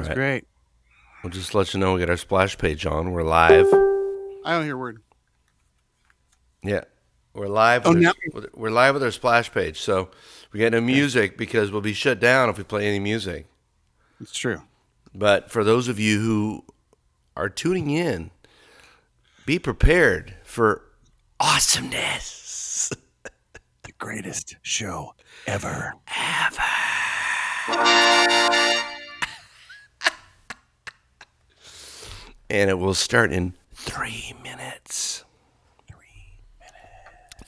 Sounds great. We'll just let you know we got our splash page on. We're live. I don't hear a word. Yeah, we're live. We're live with our splash page. So we got no music because we'll be shut down if we play any music. It's true. But for those of you who are tuning in, be prepared for awesomeness. The greatest show ever. And it will start in 3 minutes.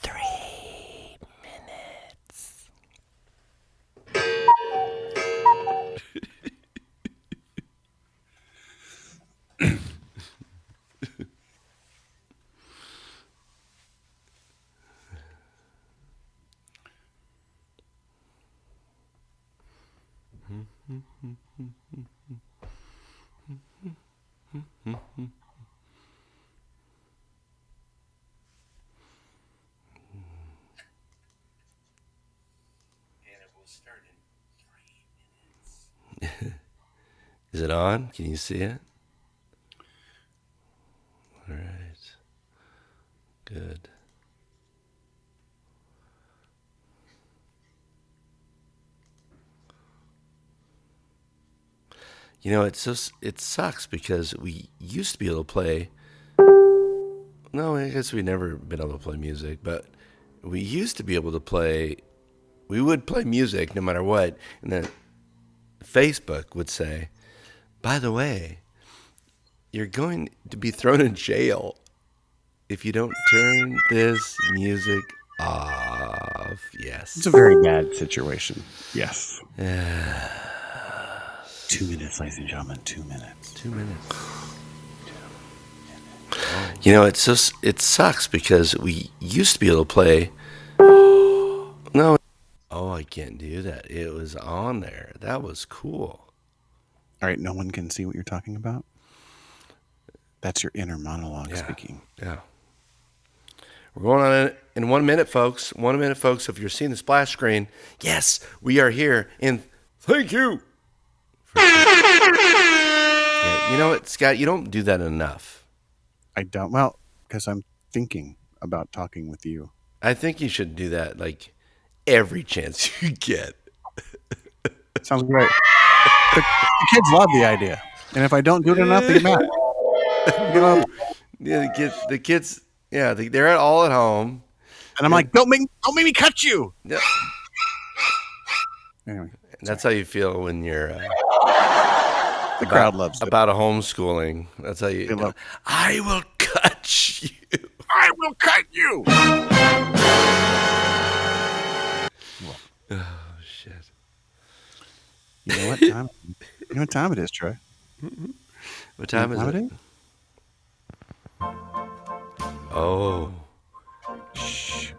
3 minutes. Is it on? Can you see it? All right. Good. You know, it sucks because we used to be able to play. No, I guess we've never been able to play music, but we used to be able to play. We would play music no matter what, and then Facebook would say, "By the way, you're going to be thrown in jail if you don't turn this music off." Yes. It's a very bad situation. Yes. 2 minutes, ladies and gentlemen. 2 minutes. 2 minutes. You know, it sucks because we used to be able to play. No. Oh, I can't do that. It was on there. That was cool. All right, no one can see what you're talking about? That's your inner monologue speaking. Yeah. We're going on in 1 minute, folks. 1 minute, folks. If you're seeing the splash screen, yes, we are here. And thank you. Yeah, you know what, Scott? You don't do that enough. I don't. Well, because I'm thinking about talking with you. I think you should do that like every chance you get. Sounds great. The kids love the idea. And if I don't do it enough, they get mad. Yeah, the kids, yeah, they're all at home. And I'm like, don't make me cut you. Yeah. Anyway. That's how you feel when you're the crowd loves it. About a homeschooling. That's how you know. I will cut you. I will cut you. Oh shit. You know what time? You know what time it is, Troy? What time is it? Oh. Shh.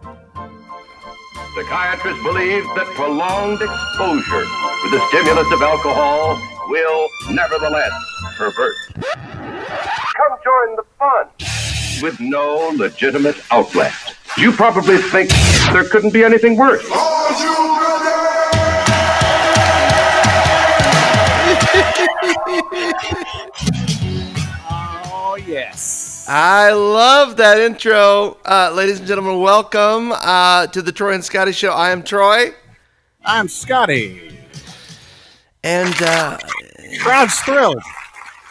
Psychiatrists believe that prolonged exposure to the stimulus of alcohol will nevertheless pervert. Come join the fun with no legitimate outlet. You probably think there couldn't be anything worse. Oh, yes. I love that intro. Ladies and gentlemen, welcome to the Troy and Scotty Show. I am Troy. I'm Scotty. And crowd's thrilled.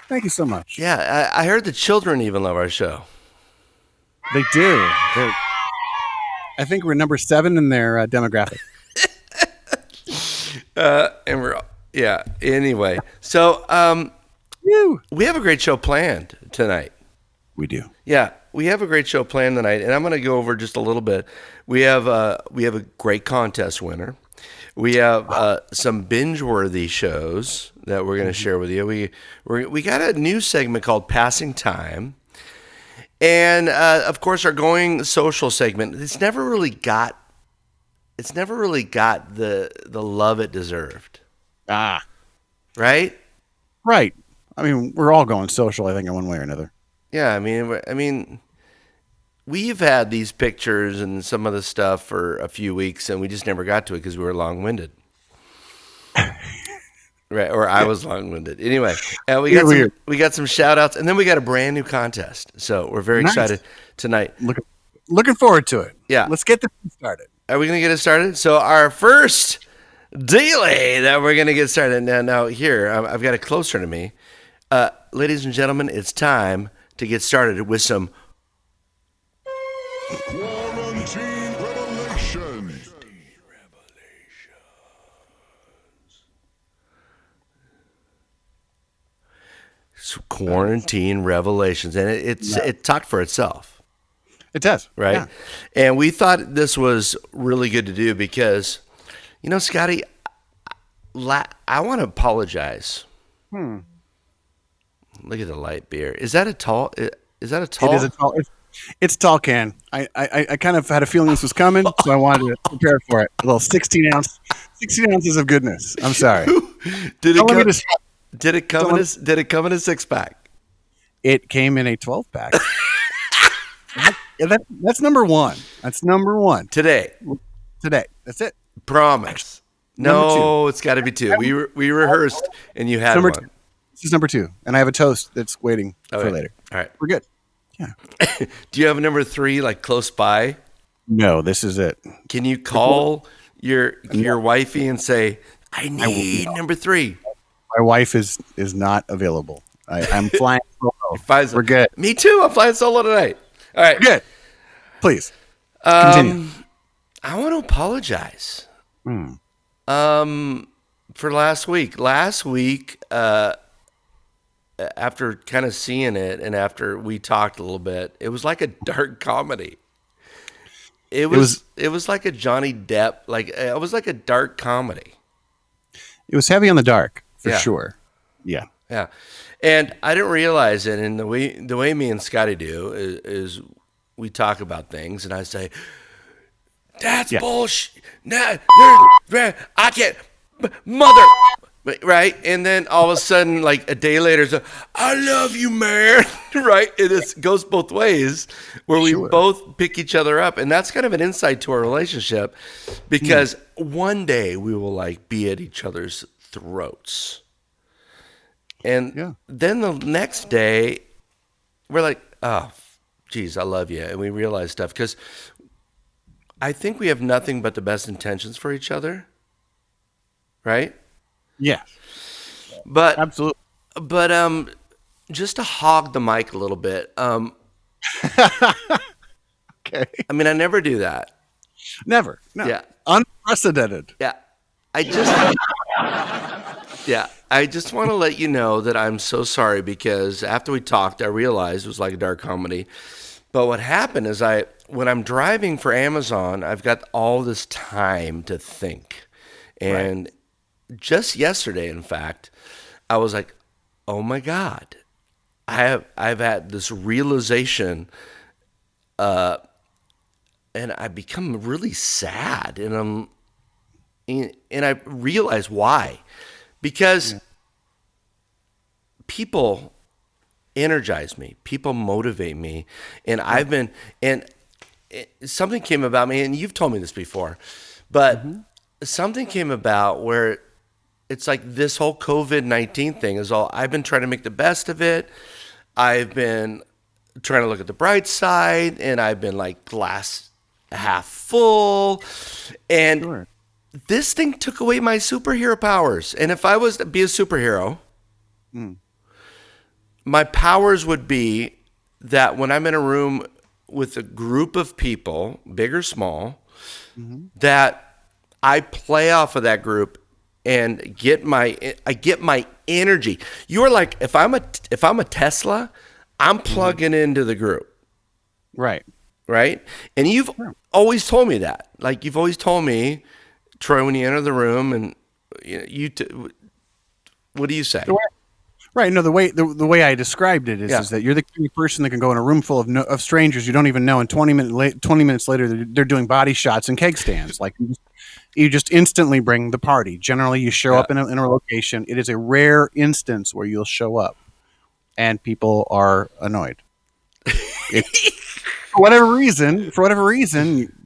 Thank you so much. Yeah, I heard the children even love our show. They do. I think we're number 7 in their demographic. And we're, yeah, anyway. So we have a great show planned tonight. We do. Yeah, we have a great show planned tonight, and I'm going to go over just a little bit. We have a great contest winner. We have some binge-worthy shows that we're going to share with you. We got a new segment called Passing Time, and of course our going social segment. It's never really got the love it deserved. Right. I mean, we're all going social, I think, in one way or another. Yeah, I mean, we've had these pictures and some of the stuff for a few weeks, and we just never got to it because we were long-winded. Right, or I was long-winded. Anyway, we Here got we some are. we got some shout-outs, and then we got a brand new contest. So we're very Nice. excited tonight. Looking forward to it. Yeah. Let's get this started. Are we going to get it started? So our first delay that we're going to get started. Now here, I've got it closer to me. Ladies and gentlemen, it's time to get started with some Quarantine Revelation. quarantine revelations, and it talked for itself, It does. right? Yeah. And we thought this was really good to do because, Scotty, I want to apologize. Look at the light beer. Is that a tall? Is that a tall? It is a tall. It's a tall can. I kind of had a feeling this was coming, so I wanted to prepare for it. A little 16 ounces of goodness. I'm sorry. Did Don't let me it come? just- Did it come in a? Did it come in a 6-pack? It came in a 12-pack. That's number one. That's number one Today? today. That's it. Promise. Number No, it's got to be 2. We rehearsed, and you had Number one. 2. This is number 2, and I have a toast that's waiting for Okay. later. All right. We're good. Yeah. Do you have a number 3 like close by? No, this is it. Can you call your wifey and say, "I need number 3"? My wife is not available. I'm flying solo. We're good. Me too. I'm flying solo tonight. All right. Good. Please continue. I want to apologize. For last week. Last week, after kind of seeing it and after we talked a little bit, it was like a dark comedy. It was like a Johnny Depp, it was like a dark comedy. It was heavy on the dark for Yeah. sure. Yeah. Yeah. And I didn't realize it. And the way me and Scotty do is we talk about things and I say, "That's bullshit. Nah, I can't, mother." Right. And then all of a sudden, like a day later, it's "I love you, man." Right. It goes both ways where we both pick each other up. And that's kind of an insight to our relationship because one day we will be at each other's throats. And then the next day we're like, "Oh, geez, I love you." And we realize stuff because I think we have nothing but the best intentions for each other. Right? Yeah. But Absolutely. But just to hog the mic a little bit. Okay. I mean, I never do that. Never. No. Yeah. Unprecedented. Yeah. I just want to let you know that I'm so sorry because after we talked, I realized it was like a dark comedy. But what happened is when I'm driving for Amazon, I've got all this time to think. And just yesterday, in fact, I was like, "Oh my God, I've had this realization, and I become really sad, and I realize why, because people energize me, people motivate me, and something came about me, and you've told me this before, but something came about where it's like this whole COVID-19 thing is all, I've been trying to make the best of it. I've been trying to look at the bright side, and I've been like glass half full. And this thing took away my superhero powers. And if I was to be a superhero, my powers would be that when I'm in a room with a group of people, big or small, that I play off of that group and I get my energy. You're like, if I'm a Tesla, I'm plugging into the group. Right. Right? And you've always told me that. Like you've always told me, Troy, when you enter the room and what do you say? Right. No, the way I described it is that you're the kind of person that can go in a room full of strangers you don't even know, and 20 minutes later they're doing body shots and keg stands. Like you just instantly bring the party. Generally, you show up in a location. It is a rare instance where you'll show up, and people are annoyed. For whatever reason,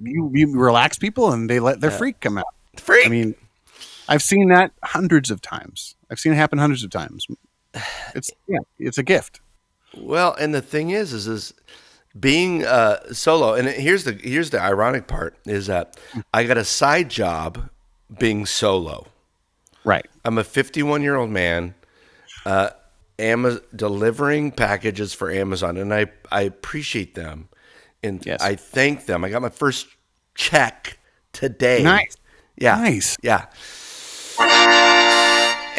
you relax people and they let their freak come out. Freak. I mean, I've seen that hundreds of times. I've seen it happen hundreds of times. It's a gift. Well, and the thing is being solo. And here's the ironic part is that I got a side job being solo. Right. I'm a 51-year-old man, delivering packages for Amazon, and I appreciate them, and Yes. I thank them. I got my first check today. Nice. Yeah. Nice. Yeah.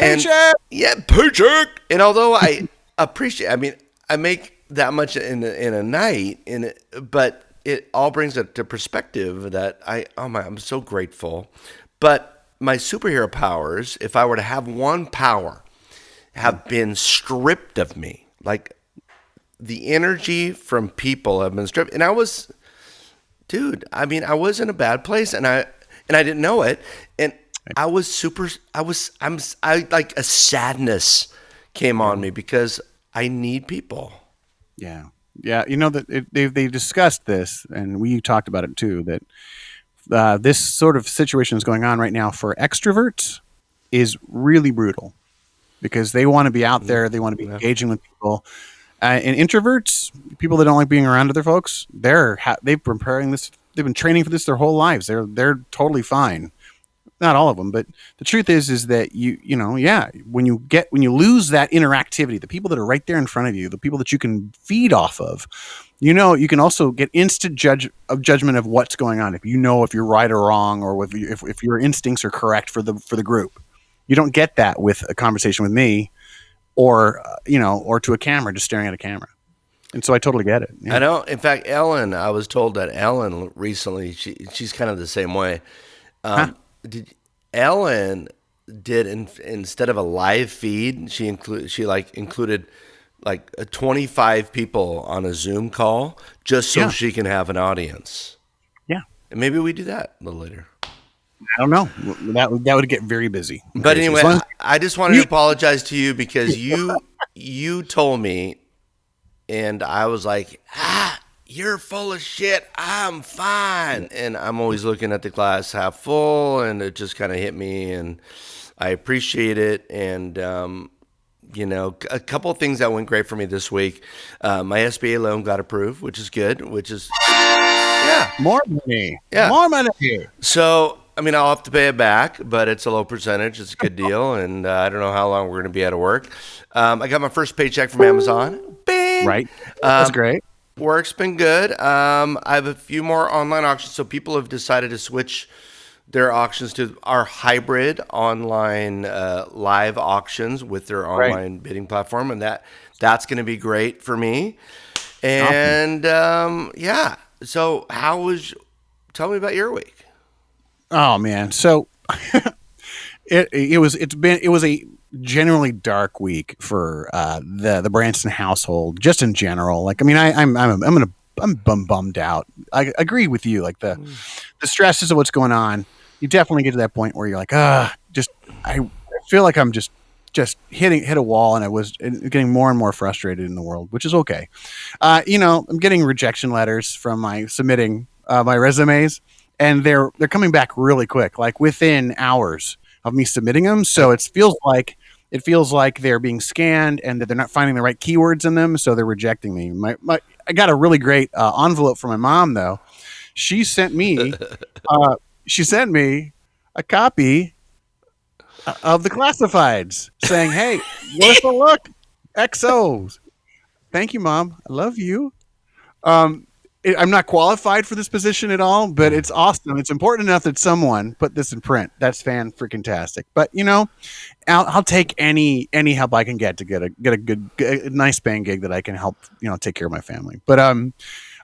And Paycheck! yeah, paycheck. And although I appreciate, I mean, I make that much in a night, but it all brings it to perspective that I'm so grateful. But my superhero powers, if I were to have one power, have been stripped of me. Like the energy from people have been stripped, and I was in a bad place, and I didn't know it, and I like a sadness came on me because I need people. Yeah. Yeah. You know that they discussed this, and we talked about it too, that this sort of situation is going on right now for extroverts is really brutal because they want to be out there. They want to be engaging with people. And introverts, people that don't like being around other folks, they've been preparing this. They've been training for this their whole lives. They're totally fine. Not all of them, but the truth is that when you lose that interactivity, the people that are right there in front of you, the people that you can feed off of, you can also get instant judgment of what's going on. If you're right or wrong, or if your instincts are correct for the group, you don't get that with a conversation with me, or to a camera, just staring at a camera. And so I totally get it. Yeah. I know. In fact, I was told that Ellen recently, she's kind of the same way. Ellen did instead of a live feed, she included 25 people on a Zoom call just so she can have an audience. Yeah. And maybe we do that a little later. I don't know. That would get very busy. But anyway, I just wanted to apologize to you because you told me, and I was like, you're full of shit. I'm fine. And I'm always looking at the glass half full, and it just kind of hit me, and I appreciate it. And, a couple of things that went great for me this week. My SBA loan got approved, which is good, more money. Yeah. More money. So, I'll have to pay it back, but it's a low percentage. It's a good deal, and I don't know how long we're going to be out of work. I got my first paycheck from Amazon. Bing! Right. That's great. Work's been good. I have a few more online auctions, so people have decided to switch their auctions to our hybrid online live auctions with their online bidding platform, and that's going to be great for me. And so tell me about your week. Oh man, so it was a generally dark week for the Branson household, just in general. I'm bummed out. I agree with you. Like the stresses of what's going on, you definitely get to that point where you're like, I feel like I'm just hit a wall, and I was getting more and more frustrated in the world, which is okay. I'm getting rejection letters from my submitting my resumes, and they're coming back really quick, like within hours of me submitting them. So it feels like they're being scanned and that they're not finding the right keywords in them, so they're rejecting me. I got a really great envelope from my mom, though. She sent me a copy of the classifieds saying, "Hey, worth a look, XOs." Thank you, Mom. I love you. I'm not qualified for this position at all, but it's awesome. It's important enough that someone put this in print. That's fan-freaking-tastic. But I'll take any help I can get to get a nice paying gig that I can help take care of my family. But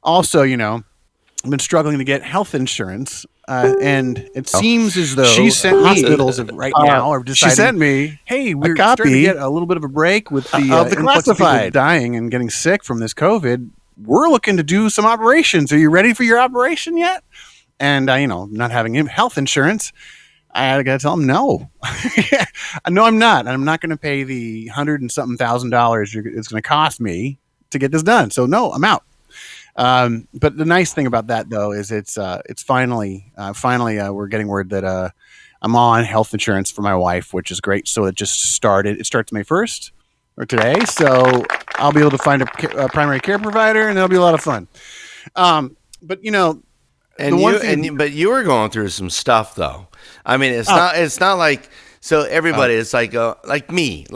also I've been struggling to get health insurance, and it seems as though She sent me- hospitals right now are deciding. She sent me, "Hey, we're starting to get a little bit of a break with the influx of people dying and getting sick from this COVID. We're looking to do some operations. Are you ready for your operation yet?" And not having health insurance, I got to tell them no. No, I'm not. I'm not going to pay the $100 and something thousand it's going to cost me to get this done. So no, I'm out. But the nice thing about that, though, is it's finally we're getting word that I'm on health insurance for my wife, which is great. So it just started. It starts May 1st or today. So I'll be able to find a primary care provider, and it'll be a lot of fun. But But you were going through some stuff though. I mean, it's not like so everybody. It's like me,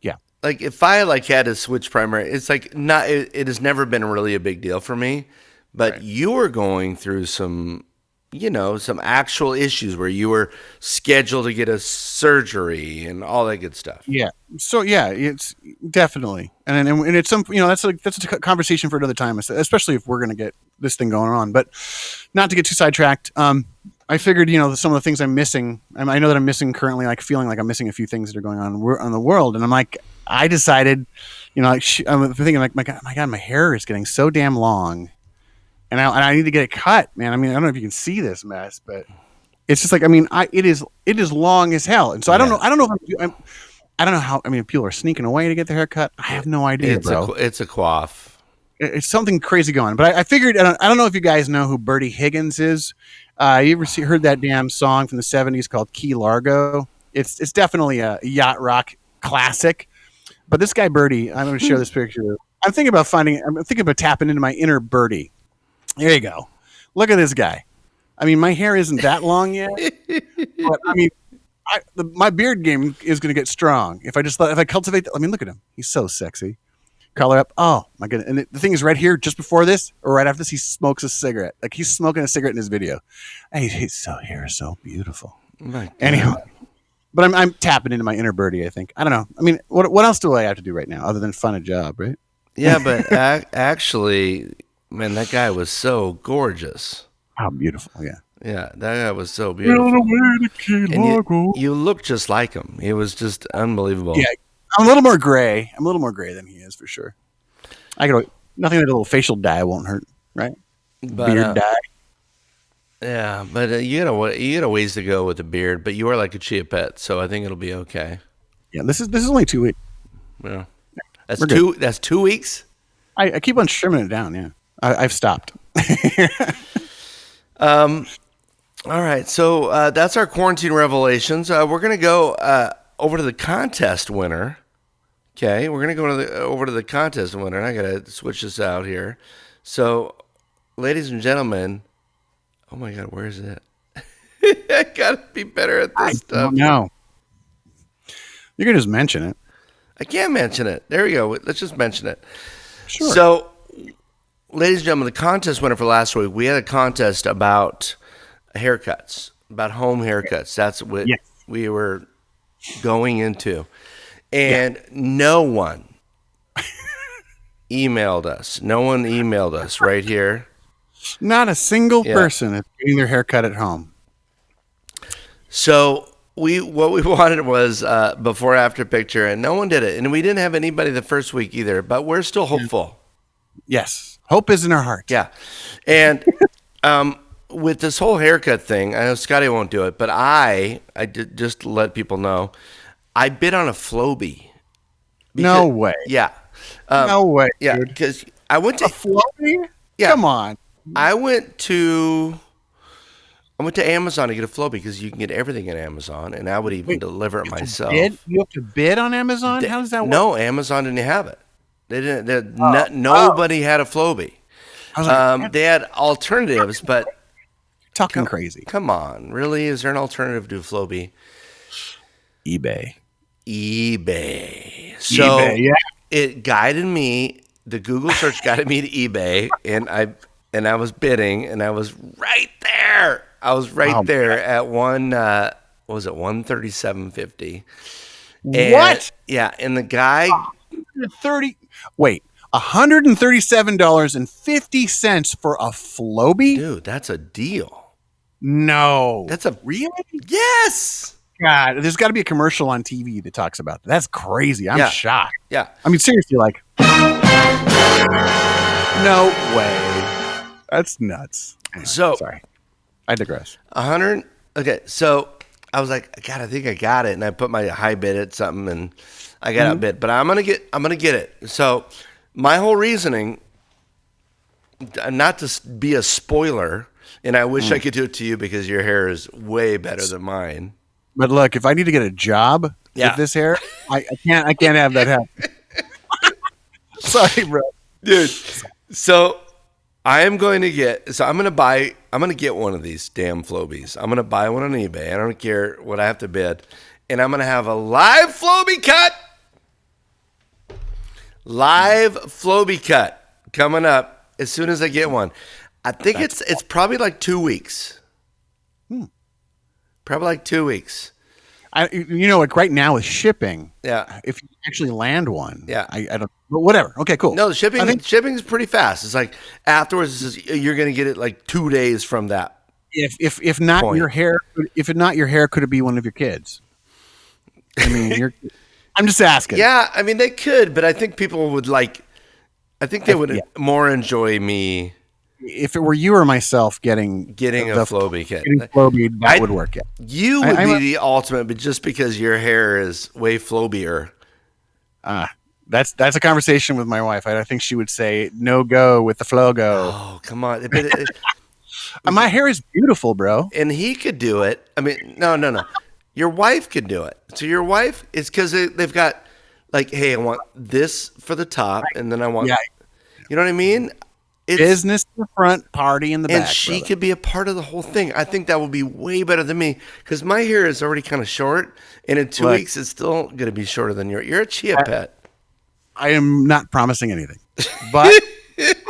yeah. Like if I had to switch primary, it's like not. It has never been really a big deal for me. But you were going through some actual issues where you were scheduled to get a surgery and all that good stuff. Yeah. So yeah, it's definitely, and it's some, that's a conversation for another time, especially if we're going to get this thing going on. But not to get too sidetracked. I figured, some of the things I'm missing. I know that I'm missing currently, like feeling like I'm missing a few things that are going on the world, and I'm like, I decided, I'm thinking like, my God, my hair is getting so damn long. And I need to get it cut, man. I mean, I don't know if you can see this mess, but it's just like, it is long as hell. And so I don't know how, people are sneaking away to get their hair cut. I have no idea, bro. It's a coif. It's something crazy going on. But I figured, I don't know if you guys know who Bertie Higgins is. You ever heard that damn song from the 70s called Key Largo? It's definitely a yacht rock classic. But this guy, Bertie, I'm going to share this picture. I'm thinking about tapping into my inner Bertie. There you go. Look at this guy. My hair isn't that long yet, but my beard game is going to get strong if I cultivate. Look at him. He's so sexy. Color up. Oh my goodness! And the thing is, right here, just before this or right after this, he smokes a cigarette. Like he's smoking a cigarette in his video. And his hair is so beautiful. Anyway, but I'm tapping into my inner Birdie. I think. I don't know. What else do I have to do right now other than find a job, right? Yeah, but actually. Man, that guy was so gorgeous. How beautiful, yeah. Yeah, that guy was so beautiful. And you look just like him. He was just unbelievable. Yeah, I'm a little more gray. Than he is, for sure. Nothing like a little facial dye won't hurt, right? Beard dye. Yeah, but you got a ways to go with the beard, but you are like a chia pet, so I think it'll be okay. Yeah, this is only 2 weeks. Yeah. That's 2 weeks? I keep on trimming it down, yeah. I've stopped. All right, so that's our quarantine revelations. We're gonna go over to the contest winner. Okay, we're gonna go over to the contest winner. And I gotta switch this out here. So, ladies and gentlemen, oh my God, where is it? I gotta be better at this stuff. No, you can just mention it. I can't mention it. There we go. Let's just mention it. Sure. So. Ladies and gentlemen, the contest winner for last week, we had a contest about haircuts, about home haircuts. That's what we were going into. And no one emailed us. No one emailed us right here. Not a single person is getting their hair cut at home. So what we wanted was before after picture, and no one did it. And we didn't have anybody the first week either, but we're still hopeful. Yes. Hope is in our heart. Yeah. And with this whole haircut thing, I know Scotty won't do it, but I did, just to let people know, I bid on a Flowbee. No way. Yeah. No way. Yeah. Because I went to a Flowbee? Yeah. Come on. I went to Amazon to get a Flowbee because you can get everything at Amazon, and I would even deliver it myself. You have to bid on Amazon? How does that work? No, Amazon didn't have it. They didn't. Nobody had a Flowbee. They had alternatives, but talking crazy. Come on, really? Is there an alternative to Flowbee? eBay. So yeah. It guided me. The Google search guided me to eBay, and I was bidding, and I was right there. I was right there at one. What was it, $137.50? What? Yeah, and the guy. $137.50 for a Flowbee? Dude, that's a deal. No. That's a really? Yes. God, there's got to be a commercial on TV that talks about that. That's crazy. I'm shocked. Yeah. Seriously, like, no way. That's nuts. Anyway, so, sorry. I digress. 100. Okay, so I was like, God, I think I got it, and I put my high bid at something, and I got outbid, but I'm gonna get it. So my whole reasoning not to be a spoiler, and I wish I could do it to you because your hair is way better than mine. But look, if I need to get a job with this hair, I can't have that happen. Sorry, bro. Dude. So I'm going to get one of these damn Flobies. I'm going to buy one on eBay. I don't care what I have to bid. And I'm going to have a live Flobie cut. Live Flobie cut coming up as soon as I get one. I think it's probably like 2 weeks. Probably like 2 weeks. Like right now with shipping. Yeah. If you actually land one. Yeah. I don't. But whatever. Okay, cool. No, the shipping is pretty fast. It's like afterwards, you're going to get it like 2 days from that. If not point. your hair, could it be one of your kids? I mean, I'm just asking. Yeah, I mean they could, but I think people would like. I think they would more enjoy me. If it were you or myself getting a Flobie kit, that would work. Yeah. You would be the ultimate, but just because your hair is way Flobier. That's a conversation with my wife. I think she would say no go with the Flogo. Oh, come on. My hair is beautiful, bro. And he could do it. I mean, no. Your wife could do it. So your wife is because they've got like, hey, I want this for the top, and then I want, you know what I mean? It's business in the front, party in the back. And she could be a part of the whole thing. I think that would be way better than me because my hair is already kind of short, and in 2 weeks it's still going to be shorter than yours. You're a chia pet. I am not promising anything, but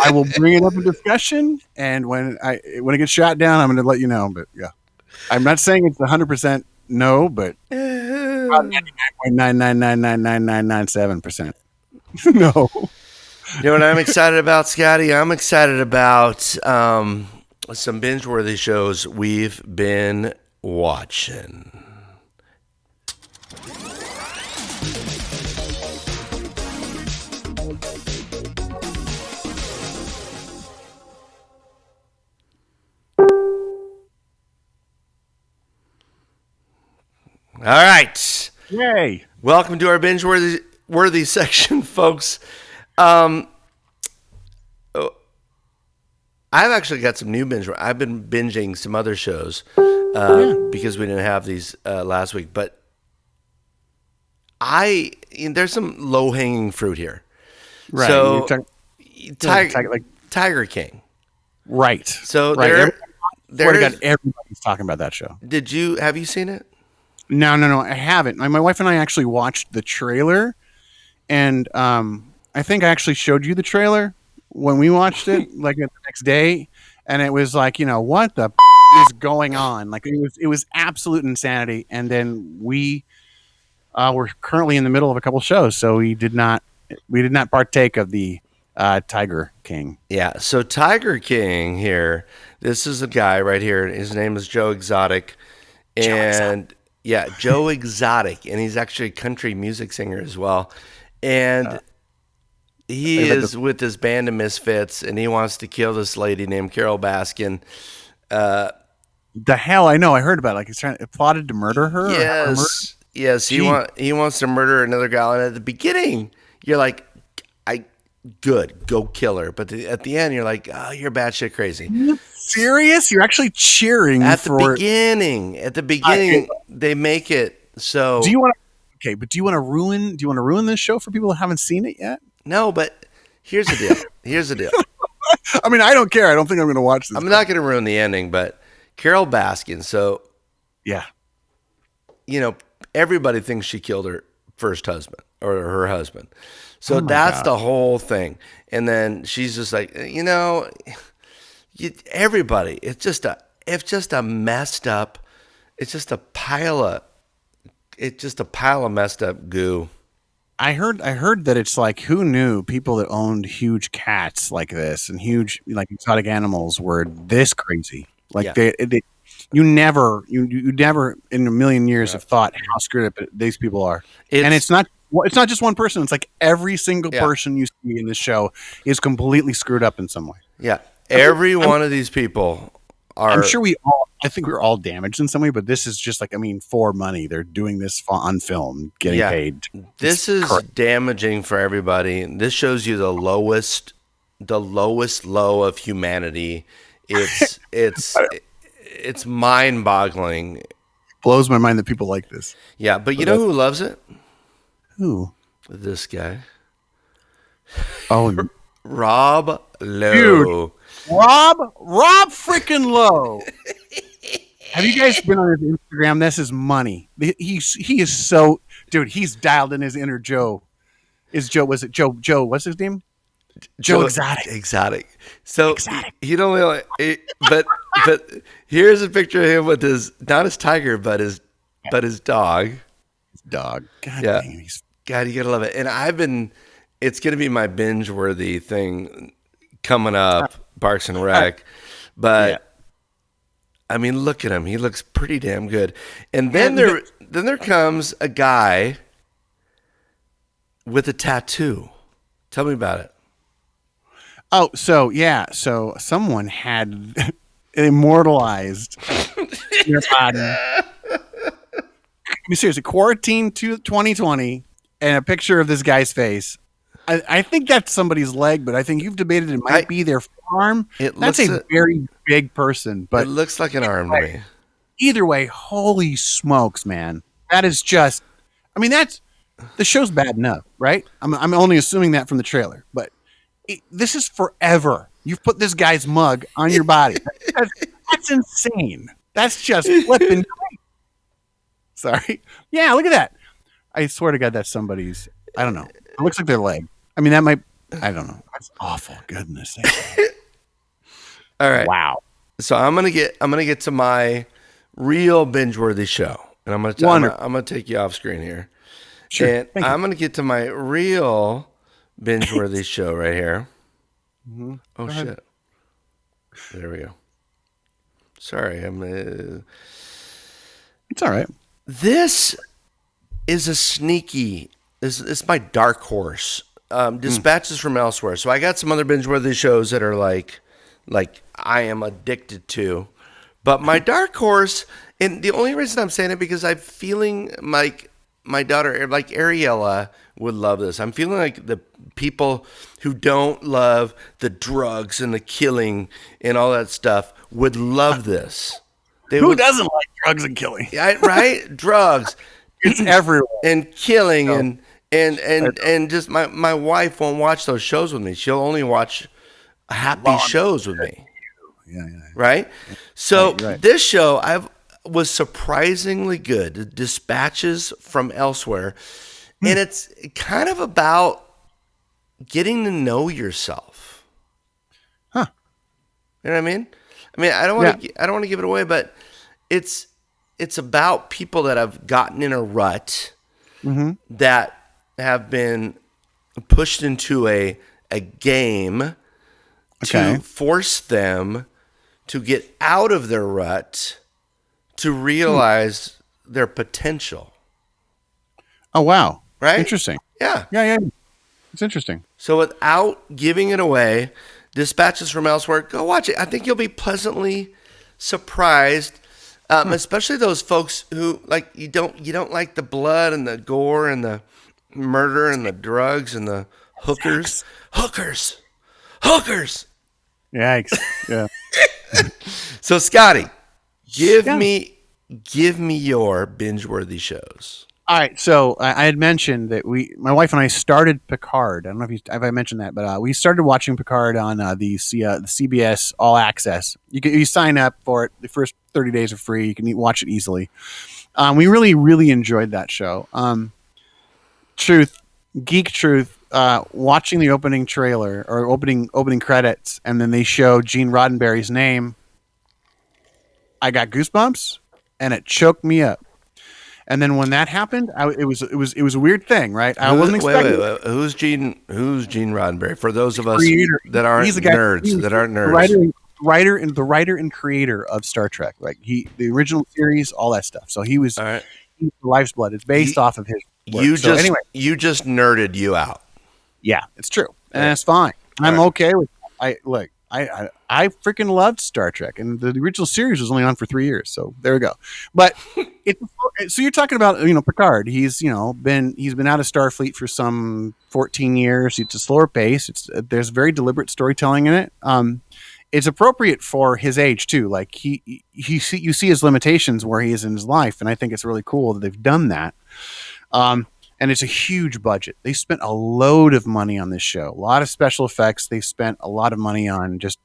I will bring it up in discussion. And when it gets shot down, I'm going to let you know. But yeah, I'm not saying it's 100% no, but 99.9999997% no. You know what I'm excited about, Scotty? I'm excited about some binge-worthy shows we've been watching. All right. Yay. Welcome to our binge-worthy section, folks. I've actually got some new binge. I've been binging some other shows because we didn't have these last week. But there's some low-hanging fruit here. Right. So Tiger King. Right. So everybody's talking about that show. Have you seen it? No, I haven't. My wife and I actually watched the trailer, and I think I actually showed you the trailer when we watched it, like the next day, and it was like, what the is going on? Like it was absolute insanity. And then we were currently in the middle of a couple shows, so we did not partake of the Tiger King. Yeah. So Tiger King here. This is a guy right here. His name is Joe Exotic, and Joe Exotic, and he's actually a country music singer as well, and. He is with this band of misfits, and he wants to kill this lady named Carol Baskin. The hell, I know. I heard about it. Like he's plotted to murder her. Yes. He wants to murder another gal, and at the beginning, you're like, go kill her. But at the end, you're like, oh, you're batshit crazy. Are you serious? You're actually cheering at the beginning. At the beginning, they make it so. Do you want to ruin this show for people that haven't seen it yet? No, but here's the deal. I mean, I don't care. I don't think I'm going to watch this. I'm not going to ruin the ending, but Carol Baskin. So, yeah, everybody thinks she killed her first husband or her husband. So that's the whole thing. And then she's just like, everybody. It's just a messed up. It's just a pile of messed up goo. I heard that it's like, who knew people that owned huge cats like this and huge like exotic animals were this crazy? Like you never in a million years have thought how screwed up these people are. And it's not just one person. It's like every single person you see in this show is completely screwed up in some way. Yeah, every one of these people are. I'm sure I think we're all damaged in some way, but this is just like, for money. They're doing this on film, getting paid. This is damaging for everybody. This shows you the lowest the lowest low of humanity. It's mind-boggling. Blows my mind that people like this. Yeah, but you know who loves it? Who? This guy, Oh, Rob Lowe. dude, Rob freaking Lowe. Have you guys been on his Instagram? This is money. He is so, dude. He's dialed in his inner Joe. Was it Joe? Joe, what's his name? Joe Exotic. Exotic. So Exotic. he don't really, but here's a picture of him with not his tiger, but his dog. Dog. God Yeah. dang, God, you gotta love it. And it's gonna be my binge worthy thing coming up, Parks and Rec. But I mean, look at him. He looks pretty damn good. And then there comes a guy with a tattoo. Tell me about it. Oh, so someone had immortalized your body. I mean, seriously, quarantine to 2020 and a picture of this guy's face. I think that's somebody's leg, but I think you've debated it might be their arm. That's a very big person, but it looks like an arm to me. Either way, holy smokes, man! That is just. I mean, the show's bad enough, right? I'm only assuming that from the trailer, but this is forever. You've put this guy's mug on your body. That's insane. That's just flipping great. Sorry. Yeah, look at that. I swear to God, that's somebody's. I don't know. It looks like their leg. I mean, that might. I don't know. That's awful. Goodness. All right. Wow. So I'm gonna get to my real binge worthy show, and I'm gonna take you off screen here. Sure. And I'm gonna get to my real binge worthy show right here. Mm-hmm. Oh shit! There we go. Sorry, It's all right. This is a sneaky. This is my dark horse. Dispatches from Elsewhere. So I got some other binge-worthy shows that are like I am addicted to. But my dark horse, and the only reason I'm saying it because I'm feeling like my daughter, like Ariella, would love this. I'm feeling like the people who don't love the drugs and the killing and all that stuff would love this. Who doesn't like drugs and killing? Right? Drugs. It's everywhere. And killing and just my wife won't watch those shows with me. She'll only watch happy shows with me. Yeah. Right? So right. This show was surprisingly good. The Dispatches from Elsewhere. And it's kind of about getting to know yourself. Huh. You know what I mean? I don't want to give it away, but it's about people that have gotten in a rut, that have been pushed into a game to force them to get out of their rut, to realize their potential. Oh, wow. Right? Interesting. Yeah. Yeah. It's interesting. So without giving it away, Dispatches from Elsewhere, go watch it. I think you'll be pleasantly surprised, especially those folks who you don't like the blood and the gore and the murder and the drugs and the hookers. Yikes. Yeah. So Scotty, give me your binge-worthy shows. All right. So I had mentioned that my wife and I started Picard. I don't know if I mentioned that, but we started watching Picard on the CBS All Access. You sign up for it. The first 30 days are free. You can watch it easily. We really, really enjoyed that show. Geek truth. Watching the opening trailer or opening credits, and then they show Gene Roddenberry's name. I got goosebumps, and it choked me up. And then when that happened, it was a weird thing, right? I wasn't expecting. Wait. Who's Gene Roddenberry? For those of us that aren't nerds, the writer and creator of Star Trek, like the original series, all that stuff. So he was the Life's Blood. It's based off of his work. You just nerded you out. Yeah, it's true, and that's fine. I'm okay with. I freaking loved Star Trek, and the original series was only on for 3 years, so there we go. But So you're talking about Picard. He's been out of Starfleet for some 14 years. It's a slower pace. There's very deliberate storytelling in it. It's appropriate for his age too. Like you see his limitations where he is in his life, and I think it's really cool that they've done that. And it's a huge budget. They spent a load of money on this show. A lot of special effects. They spent a lot of money on just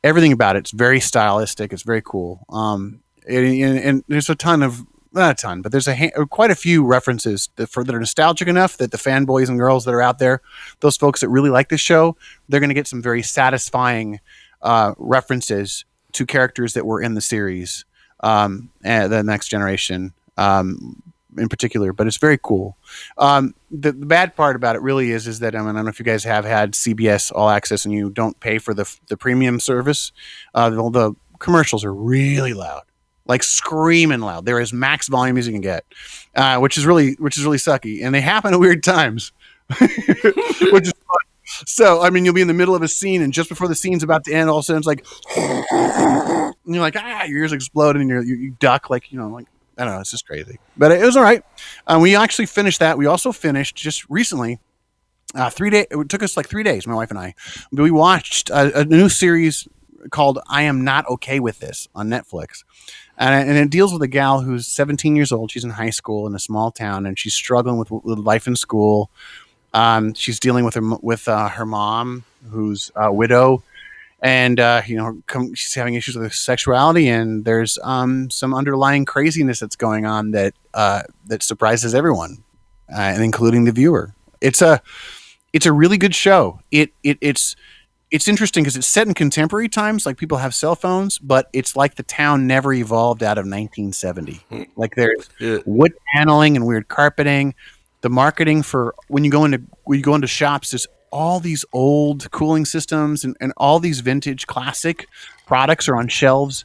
everything about it. It's very stylistic. It's very cool. And there's a ton of not a ton, but there's quite a few references that are nostalgic enough that the fanboys and girls that are out there, those folks that really like this show, they're going to get some very satisfying references to characters that were in the series, and the Next Generation in particular. But it's very cool. The bad part about it really is that I don't know if you guys have had CBS All Access and you don't pay for the premium service. The commercials are really loud. Like screaming loud. They're as max volume as you can get, which is really sucky. And they happen at weird times, which is fun. So, I mean, you'll be in the middle of a scene, and just before the scene's about to end, all of a sudden it's like, and you're like, your ears explode, and you duck, like, like, I don't know, it's just crazy. But it was all right. We actually finished that. We also finished just recently, 3 days. It took us like 3 days, my wife and I. But we watched a new series called I Am Not Okay With This on Netflix. And it deals with a gal who's 17 years old. She's in high school in a small town, and she's struggling with life in school. She's dealing with her mom, who's a widow, and she's having issues with her sexuality. And there's some underlying craziness that's going on that surprises everyone, and including the viewer. It's a really good show. It's interesting because it's set in contemporary times, like people have cell phones, but it's like the town never evolved out of 1970. Like there's wood paneling and weird carpeting. The marketing for when you go into shops, there's all these old cooling systems and all these vintage classic products are on shelves.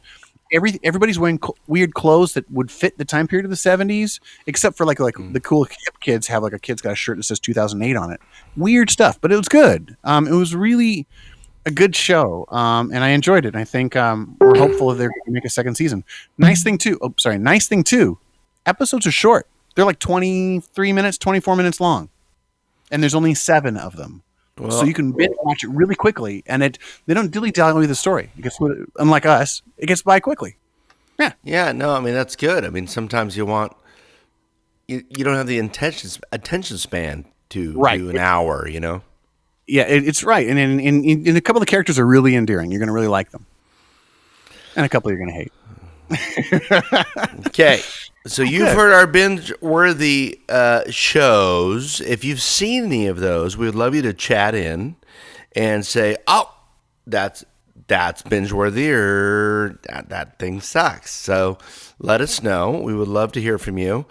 Everybody's wearing weird clothes that would fit the time period of the 70s, except for like the cool hip kids have like a kid's got a shirt that says 2008 on it. Weird stuff, but it was good. It was really a good show, and I enjoyed it. I think we're hopeful that they're going to make a second season. Nice thing too. Episodes are short. They're like 23 minutes, 24 minutes long, and there's only 7 of them. Well, so you can binge watch it really quickly, and they don't dilly-dally the story. Unlike us, it gets by quickly. Yeah. Yeah. No, I mean that's good. I mean sometimes you don't have the attention span to do an hour. Yeah, it's right, and in a couple of the characters are really endearing. You're going to really like them, and a couple you're going to hate. Okay, so you've heard our binge-worthy shows. If you've seen any of those, we would love you to chat in and say, "Oh, that's binge-worthy," or that thing sucks. So let us know. We would love to hear from you,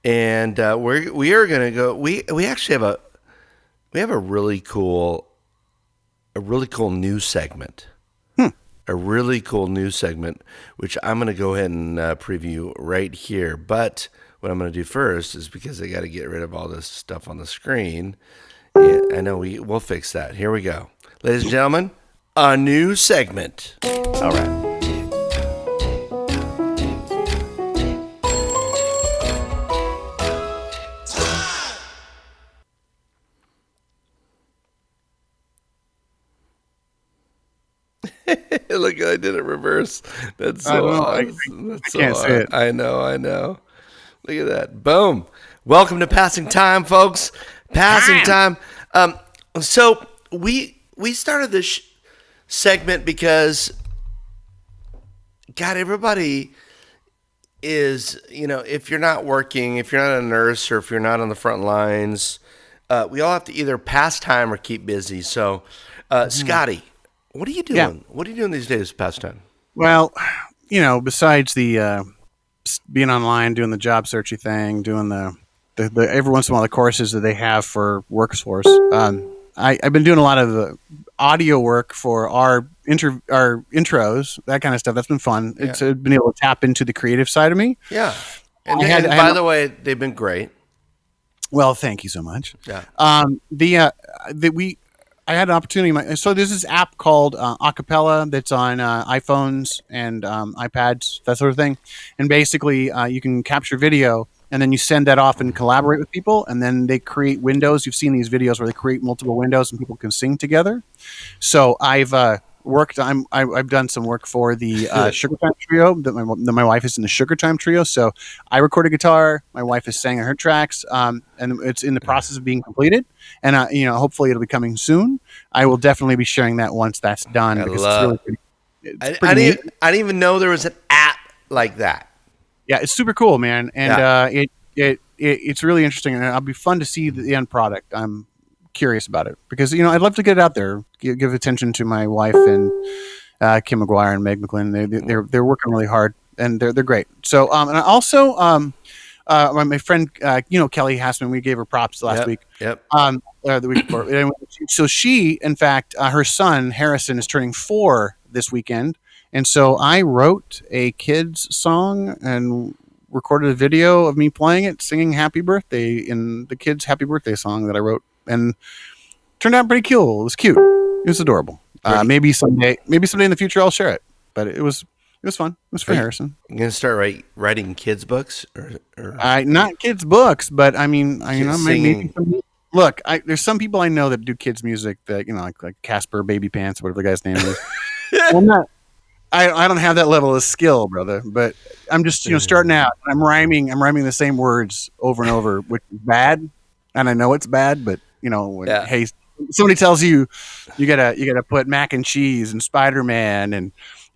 and we are going to go. We actually have a really cool news segment. A really cool news segment, which I'm going to go ahead and preview right here. But what I'm going to do first is because I got to get rid of all this stuff on the screen. I know we'll fix that. Here we go. Ladies and gentlemen, a new segment. All right. Look, I did it reverse. That's so awesome. I can't say it. I know. Look at that. Boom. Welcome to Passing Time, folks. Passing Time. So we started this segment because, God, everybody is, if you're not working, if you're not a nurse, or if you're not on the front lines, we all have to either pass time or keep busy. So, Scotty, what are you doing? Yeah. What are you doing these days to pass time? Well, besides the being online, doing the job searchy thing, doing the every once in a while the courses that they have for workforce, I've been doing a lot of the audio work for our intros, that kind of stuff. That's been fun. Yeah. It's been able to tap into the creative side of me. Yeah, and by the way, they've been great. Well, thank you so much. Yeah. I had an opportunity. So there's this app called Acapella that's on iPhones and iPads, that sort of thing. And basically, you can capture video, and then you send that off and collaborate with people, and then they create windows. You've seen these videos where they create multiple windows and people can sing together. So I've worked. I've done some work for the Sugar Time Trio. That my wife is in the Sugar Time Trio. So I recorded guitar. My wife is sang on her tracks, and it's in the process of being completed. And hopefully it'll be coming soon. I will definitely be sharing that once that's done. It's really pretty. I didn't even know there was an app like that. Yeah, it's super cool, man, and it's really interesting, and it'll be fun to see the end product. I'm curious about it because I'd love to get it out there, give attention to my wife and Kim McGuire and Meg McGlynn. They're working really hard, and they're great. So and I also my friend Kelly Hassman, we gave her props last week. Yep. The week before. So she, in fact, her son Harrison is turning 4 this weekend. And so I wrote a kid's song and recorded a video of me playing it, singing "Happy Birthday" in the kids' "Happy Birthday" song that I wrote, and turned out pretty cool. It was cute. It was adorable. Maybe someday in the future I'll share it. But it was fun. It was for Harrison. You gonna start writing kids' books or not kids' books, but I mean, singing. maybe. Look, there's some people I know that do kids' music that like Casper Baby Pants, whatever the guy's name is. I'm not. I don't have that level of skill, brother, but I'm just, starting out. I'm rhyming the same words over and over, which is bad. And I know it's bad, but hey, somebody tells you gotta put mac and cheese and Spider-Man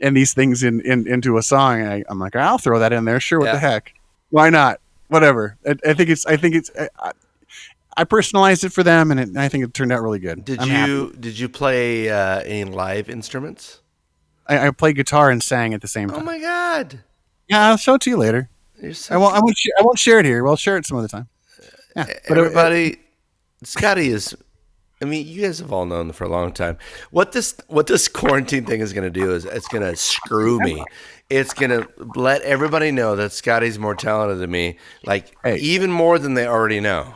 and these things into a song. And I'm like, I'll throw that in there. Sure. What the heck? Why not? Whatever. I think it's, I personalized it for them, and I think it turned out really good. Did you play any live instruments? I played guitar and sang at the same time. Oh my God! Yeah, I'll show it to you later. I won't share it here. We'll share it some other time. Yeah, but everybody, Scotty is. I mean, you guys have all known for a long time. What this quarantine thing is going to do is it's going to screw me. It's going to let everybody know that Scotty's more talented than me, even more than they already know.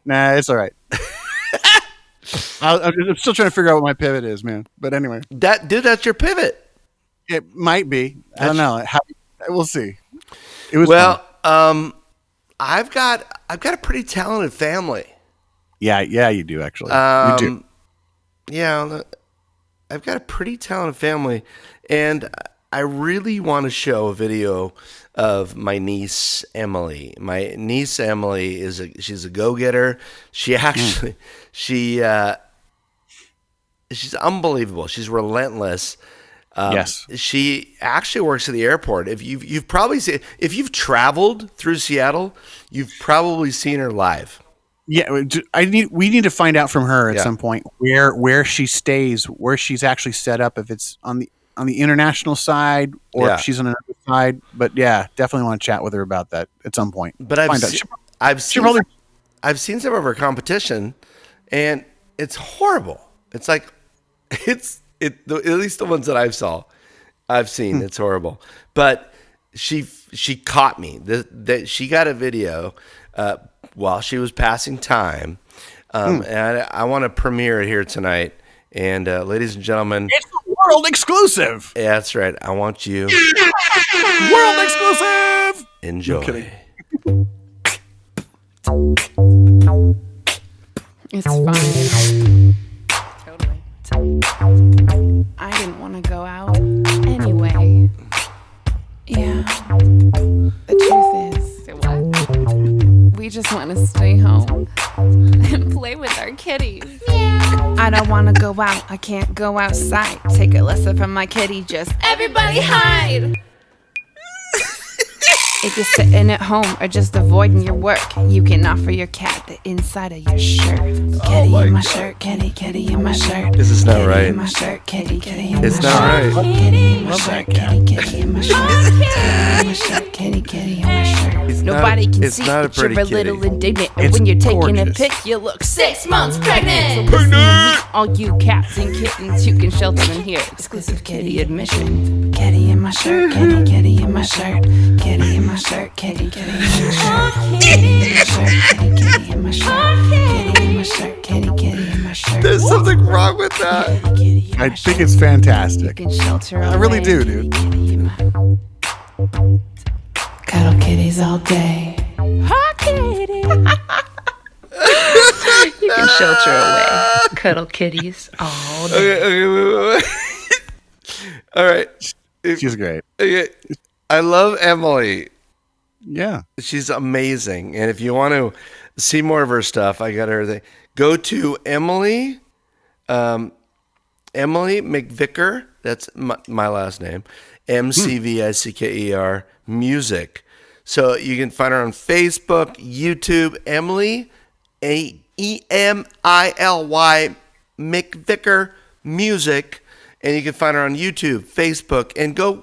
Nah, it's all right. I'm still trying to figure out what my pivot is, man. But anyway, that's your pivot. It might be. I don't know. We'll see. It was fun. I've got a pretty talented family. Yeah, you do actually. You do. Yeah, I've got a pretty talented family, and I really want to show a video of my niece Emily. My niece Emily she's a go-getter. She actually she's unbelievable. She's relentless. Yes. She actually works at the airport. If you've probably seen, if you've traveled through Seattle, you've probably seen her live. Yeah, we need to find out from her at some point where she stays, where she's actually set up, if it's on the international side or if she's on another side. But yeah, definitely want to chat with her about that at some point. But I've seen some of her competition, and it's horrible. It's like at least the ones that I've seen, it's horrible. But she caught me. That she got a video while she was passing time, and I want to premiere it here tonight. And ladies and gentlemen, it's a world exclusive. Yeah, that's right. I want you. World exclusive. Enjoy. It's fine. Totally. I didn't want to go out anyway. Yeah. The truth is, what? We just want to stay home and play with our kitties. Yeah. I don't want to go out. I can't go outside. Take a lesson from my kitty. Just everybody hide. If you're sitting at home or just avoiding your work, you can offer your cat the inside of your shirt. Kitty in my shirt, kitty, kitty in my shirt. This is not kitty right. In my shirt, kitty, kitty in my shirt. It's not right. Kitty in my shirt, kitty, kitty in my shirt. Kitty in my shirt, kitty, kitty in my shirt. Nobody can see that you're a little indignant. And when you're taking a pic, you look 6 months pregnant. So listen to me, all you cats and kittens, you can shelter in here. Exclusive kitty admission. Kitty in my shirt, kitty, kitty in my shirt. Kitty in my shirt, kitty, kitty in my shirt. Kitty in my shirt, kitty, kitty in my shirt. Kitty in my shirt. Kitty, kitty in my shirt. There's something wrong with that. Kitty, kitty in I my think shirt. it's fantastic. You can shelter I really away. do, dude. Kitty, kitty in my... Cuddle kitties all day. Hot kitty. You can shelter away. Cuddle kitties all day. Okay, wait. All right. She's great. Okay. I love Emily. Yeah. She's amazing. And if you want to see more of her stuff, I got her thing. Go to Emily McVicker. That's my last name. MCVICKER music. So you can find her on Facebook, YouTube, Emily AEMILY McVicker music. And you can find her on YouTube, Facebook, and go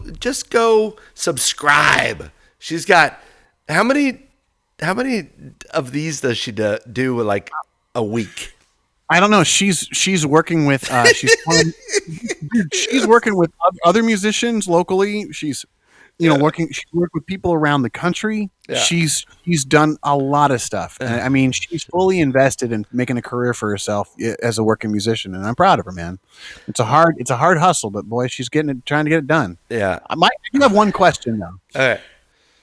subscribe. She's got how many of these does she do like a week? I don't know. She's working with she's working with other musicians locally. She's worked with people around the country. Yeah. She's done a lot of stuff. I mean, she's fully invested in making a career for herself as a working musician, and I'm proud of her, man. It's a hard hustle, but boy, she's trying to get it done. Yeah. I do have one question though. All right.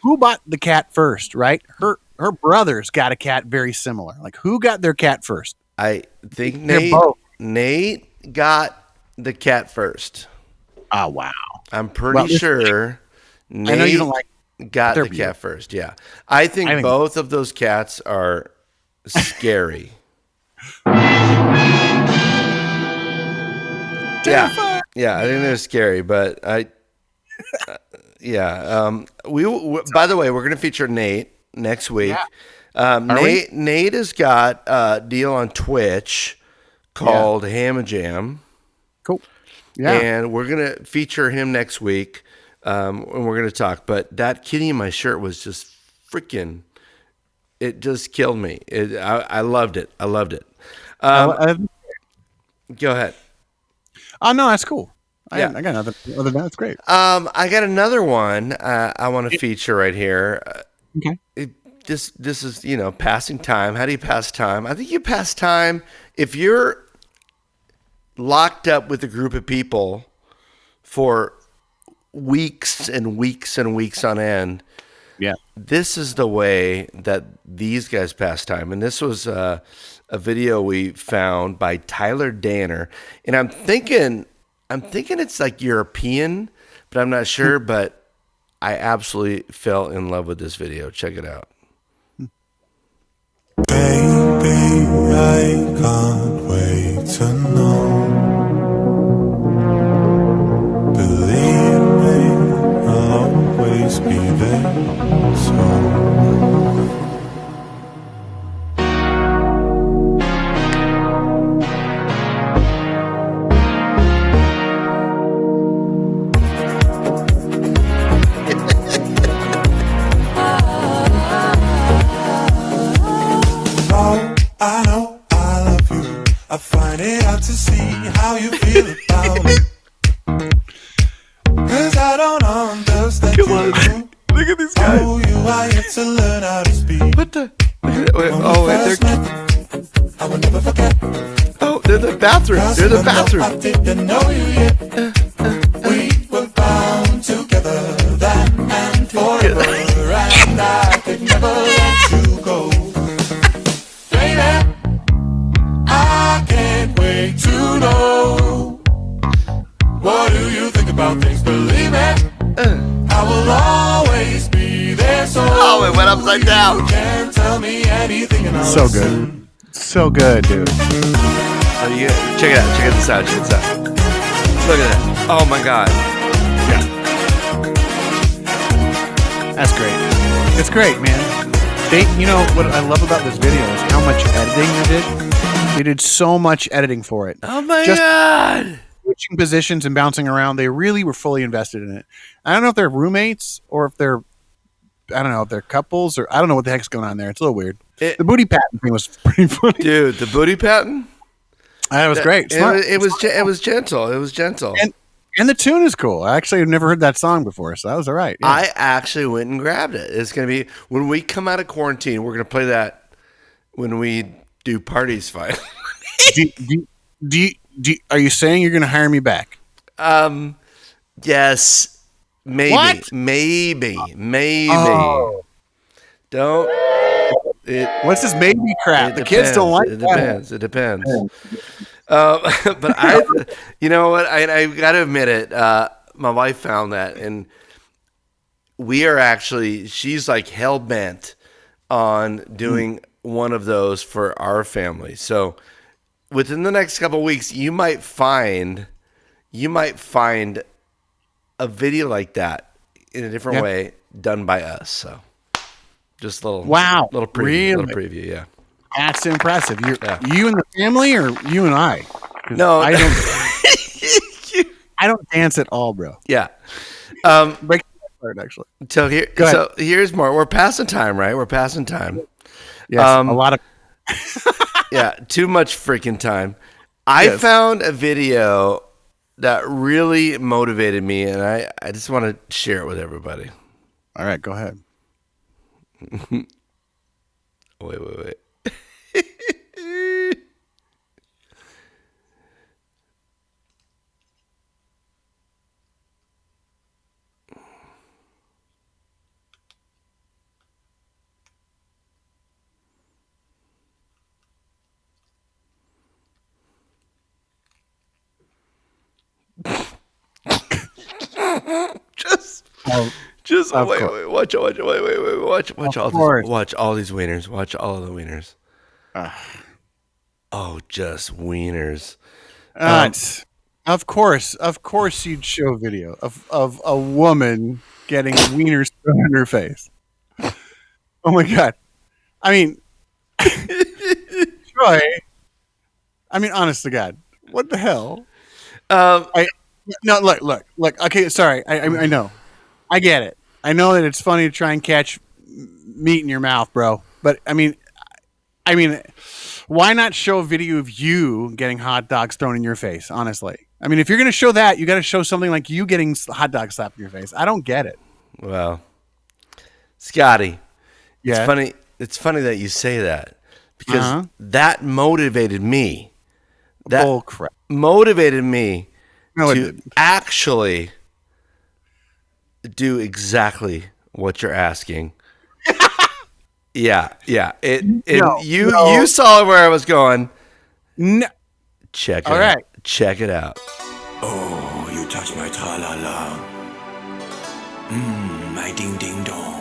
Who bought the cat first? Right? Her brothers got a cat very similar. Like, who got their cat first? I think They're both. Nate got the cat first. Oh wow! I'm pretty sure Nate I know you don't like. got they're the beautiful. cat first. Yeah. I think both of those cats are scary. Yeah. Yeah, I think they're scary, but by the way, we're going to feature Nate next week. Yeah. Nate has got a deal on Twitch called Hamma Jam. Cool. Yeah. And we're going to feature him next week. And we're going to talk. But that kitty in my shirt was just freaking, it just killed me. I loved it. I loved it. Go ahead. Oh, no, that's cool. Yeah. I got nothing other than that. It's great. I got another one I want to feature right here. Okay. This is, passing time. How do you pass time? I think you pass time if you're locked up with a group of people for weeks and weeks and weeks on end. Yeah. This is the way that these guys pass time. And this was a video we found by Tyler Danner. And I'm thinking it's like European, but I'm not sure. But I absolutely fell in love with this video. Check it out. Baby, I can't wait to know. Believe me, I'll always be there. So I know I love you. I find it hard to see how you feel about me. 'Cause I don't understand you. Look at these guys. Oh, you are yet to learn how to speak. What the? Wait, I will never forget. oh, they're the bathroom. They're the bathroom. I didn't know you yet. We were bound together then and forever. And I could never let you go. Baby, I can't wait to know. What do you think about things? Believe it, I will always be there. So it went upside down. You can tell me anything and I'll So listen. good. So good, dude. Check it out. Check this out. Check this out. Look at that. Oh my God. That's great. It's great, man. What I love about this video is how much editing they did. They did so much editing for it. Oh my God. Switching positions and bouncing around. They really were fully invested in it. I don't know if they're roommates or if they're couples, or I don't know what the heck's going on there. It's a little weird. The booty patting thing was pretty funny. Dude, the booty patting? That was great. It was gentle. It was gentle. And the tune is cool. I actually have never heard that song before, so that was all right. Yeah. I actually went and grabbed it. It's going to be, when we come out of quarantine, we're going to play that when we do parties finally. Are you saying you're going to hire me back? Yes, maybe, What? maybe. Oh. Don't. It. What's this maybe crap? The kids don't like it. that. It depends. But you know what? I got to admit it. My wife found that, and she's like hell bent on doing one of those for our family. So within the next couple of weeks, you might find a video like that in a different way done by us. So just a little little preview, yeah. That's impressive. You and the family, or you and I? No, I don't. I don't dance at all, bro. Yeah. Break that part, actually. So here's more. We're passing time, right? We're passing time. Yes, a lot of. Yeah, too much freaking time. I found a video that really motivated me, and I just want to share it with everybody. All right, go ahead. Wait. Just wait. Watch all these wieners. Watch all the wieners. Just wieners. Of course, you'd show video of a woman getting wieners thrown in her face. Oh my god! I mean, Troy. I mean, honest to God, what the hell? Look. Okay, sorry. I know. I get it. I know that it's funny to try and catch meat in your mouth, bro. But I mean, why not show a video of you getting hot dogs thrown in your face? Honestly, I mean, if you're going to show that, you got to show something like you getting hot dogs slapped in your face. I don't get it. Well, Scotty, yeah. It's funny. It's funny that you say that because that motivated me. That bull crap motivated me to actually do exactly what you're asking. Yeah. You saw where I was going. No. Check it out. Check it out. Oh, you touch my tra-la-la. My ding-ding-dong.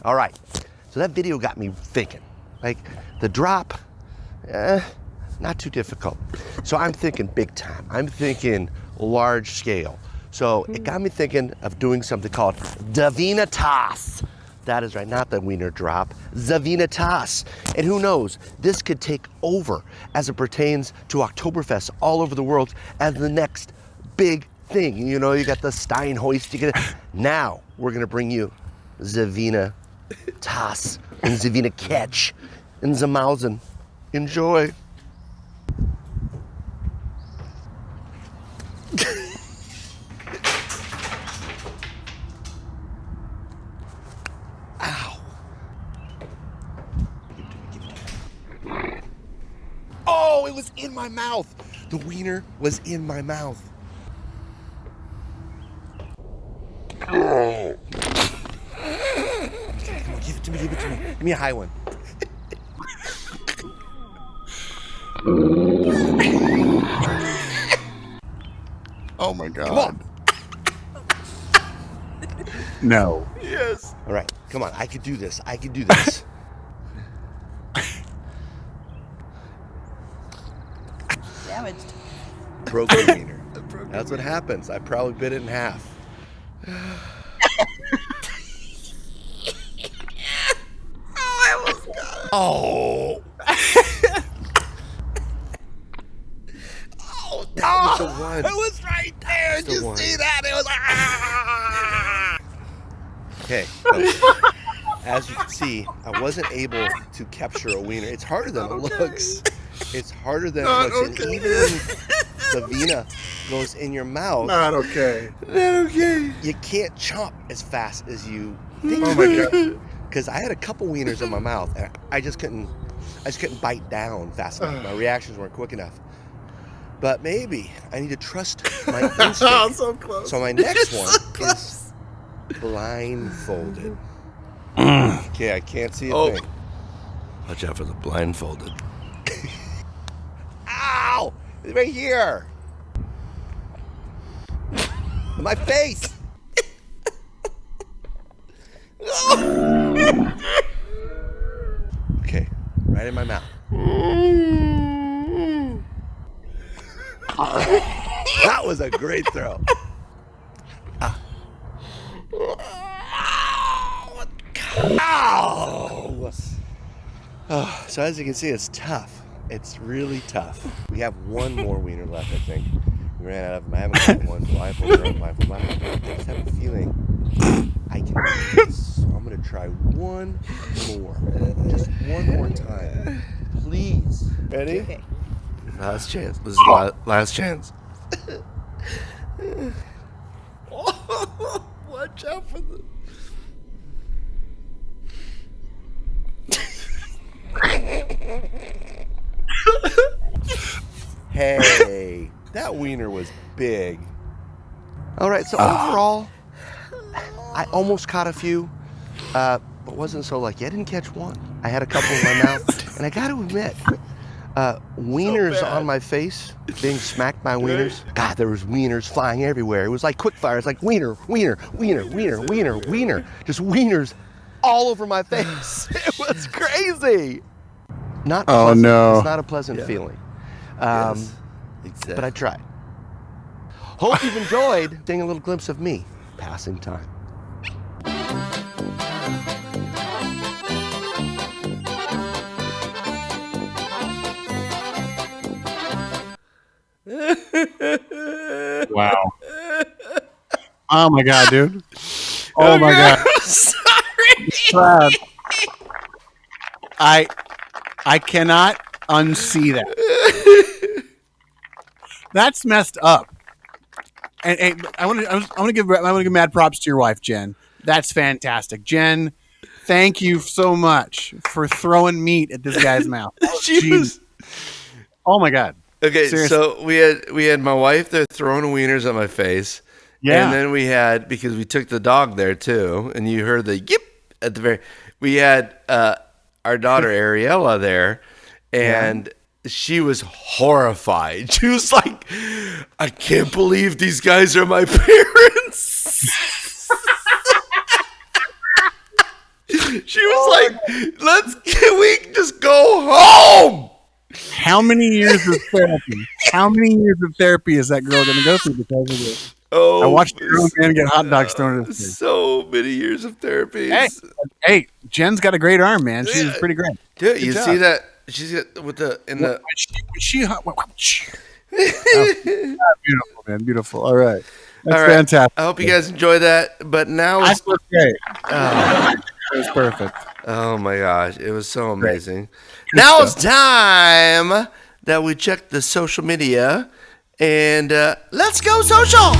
All right. So that video got me thinking. Like, the drop, not too difficult. So I'm thinking big time. I'm thinking large scale. So it got me thinking of doing something called Davina Toss. That is right, not the wiener drop. Davina Toss. And who knows, this could take over as it pertains to Oktoberfest all over the world as the next big thing. You know, you got the Steinhoist. Now we're going to bring you Davina Toss and Davina Catch and Zamausen. Enjoy. Ow. Oh, it was in my mouth. The wiener was in my mouth. Oh. Okay, come on, give it to me. Give me a high one. Oh my god. Come on. No. Yes. All right, come on. I could do this. Damaged. Broken wiener. That's what happens. I probably bit it in half. I almost got it. Oh. That was the one. It was right there. Did you see that? It was. Okay. So, as you can see, I wasn't able to capture a wiener. It's harder than it looks. It's harder than it looks. And even when the vena goes in your mouth. Not okay. You can't chomp as fast as you Oh my god! Because I had a couple wieners in my mouth, and I just couldn't bite down fast enough. My reactions weren't quick enough. But maybe I need to trust my instinct. Oh, so close. So my next one is blindfolded. Okay, I can't see a thing. Watch out for the blindfolded. Ow! It's right here. My face. Okay, right in my mouth. That was a great throw. Ow! Oh, so as you can see, it's tough. It's really tough. We have one more wiener left, I think. We ran out of them. I haven't got one blindfolded or blindfolded. I just have a feeling I can do this. So I'm going to try one more. Just one more time. Please. Ready? Okay. Last chance. This is last chance. Watch out for the... Hey, that wiener was big. All right, so overall, I almost caught a few, but wasn't so lucky. I didn't catch one. I had a couple in my mouth, and I got to admit, wieners on my face, being smacked by wieners. God, there was wieners flying everywhere. It was like quick fire. It's like wiener, wiener, wiener, wiener, wiener, wiener. Just wieners all over my face. It was crazy. Not pleasant. Oh, no. It's not a pleasant feeling. Yes, exactly. But I tried. Hope you've enjoyed seeing a little glimpse of me passing time. Wow. Oh my god, dude. Oh my god. Sorry. I cannot unsee that. That's messed up. And I want to give mad props to your wife, Jen. That's fantastic, Jen. Thank you so much for throwing meat at this guy's mouth. Oh my god. Okay, Seriously. so we had my wife there throwing wieners at my face. Yeah. And then we had, because we took the dog there too, and you heard the yip at the very, we had our daughter Ariella there, and she was horrified. She was like, I can't believe these guys are my parents. She was like, can we just go home? How many years of therapy? How many years of therapy is that girl going to go through because of this? Oh, I watched a grown man get hot dogs thrown at his face. So many years of therapy. Hey, Jen's got a great arm, man. She's pretty great. Dude, Good you job. see that? She's got with the in the. Beautiful, man. Beautiful. All right. That's All right. fantastic. I hope you guys enjoy that. But now I it's feel great. It was perfect. oh my gosh, it was so amazing. Now it's time that we check the social media, and let's go social.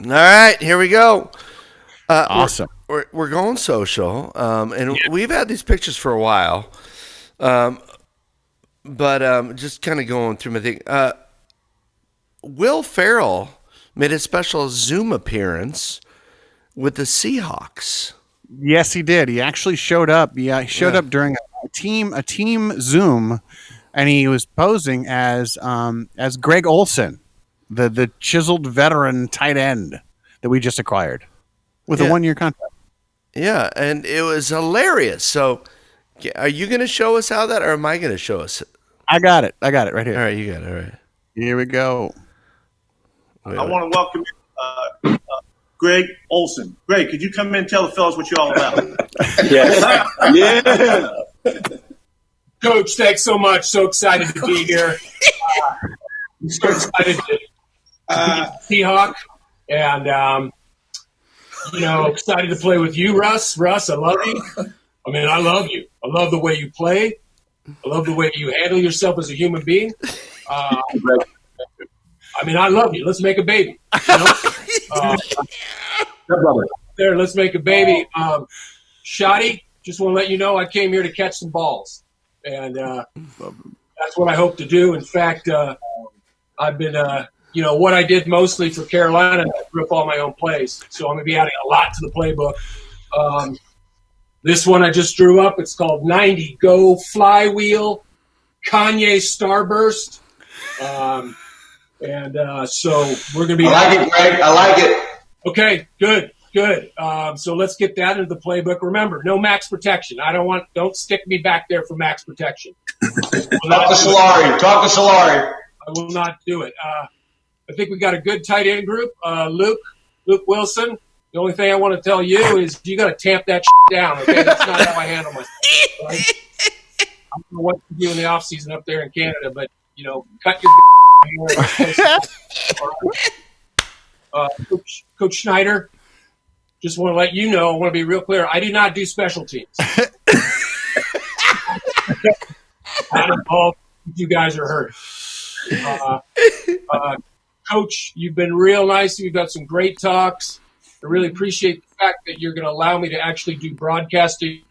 All right, here we go. Awesome. We're going social, and we've had these pictures for a while, but just kind of going through my thing. Will Ferrell made a special Zoom appearance with the Seahawks. Yes, he did. He actually showed up. Yeah, he showed up during a team Zoom, and he was posing as Greg Olsen, the chiseled veteran tight end that we just acquired with a 1-year contract. Yeah, and it was hilarious. So, are you going to show us how that, or am I going to show us? I got it right here. All right, you got it. All right. Here we go. I want to welcome Greg Olsen. Greg, could you come in and tell the fellas what you're all about? Yes. Yeah. Coach, thanks so much. So excited to be here. I'm so excited to be Seahawk. And, excited to play with you, Russ. Russ, I love you. I mean, I love you. I love the way you play. I love the way you handle yourself as a human being. I mean, I love you. Let's make a baby. You know? There, let's make a baby. Scotty, just want to let you know I came here to catch some balls. And that's what I hope to do. In fact, I've been, what I did mostly for Carolina, I drew up all my own plays. So I'm going to be adding a lot to the playbook. This one I just drew up. It's called 90 Go Flywheel Kanye Starburst. So we're going to be. I like it, Greg. I like it. Okay, good. So let's get that into the playbook. Remember, no max protection. Don't stick me back there for max protection. Talk to Solari. I will not do it. I think we got a good tight end group. Luke Wilson. The only thing I want to tell you is you got to tamp that down, okay? That's not how I handle myself. Right? I don't know what to do in the off season up there in Canada, but cut your Coach Schneider. Just want to let you know. I want to be real clear. I do not do special teams. I'm involved. You guys are hurt. Coach, you've been real nice. We've got some great talks. I really appreciate the fact that you're going to allow me to actually do broadcasting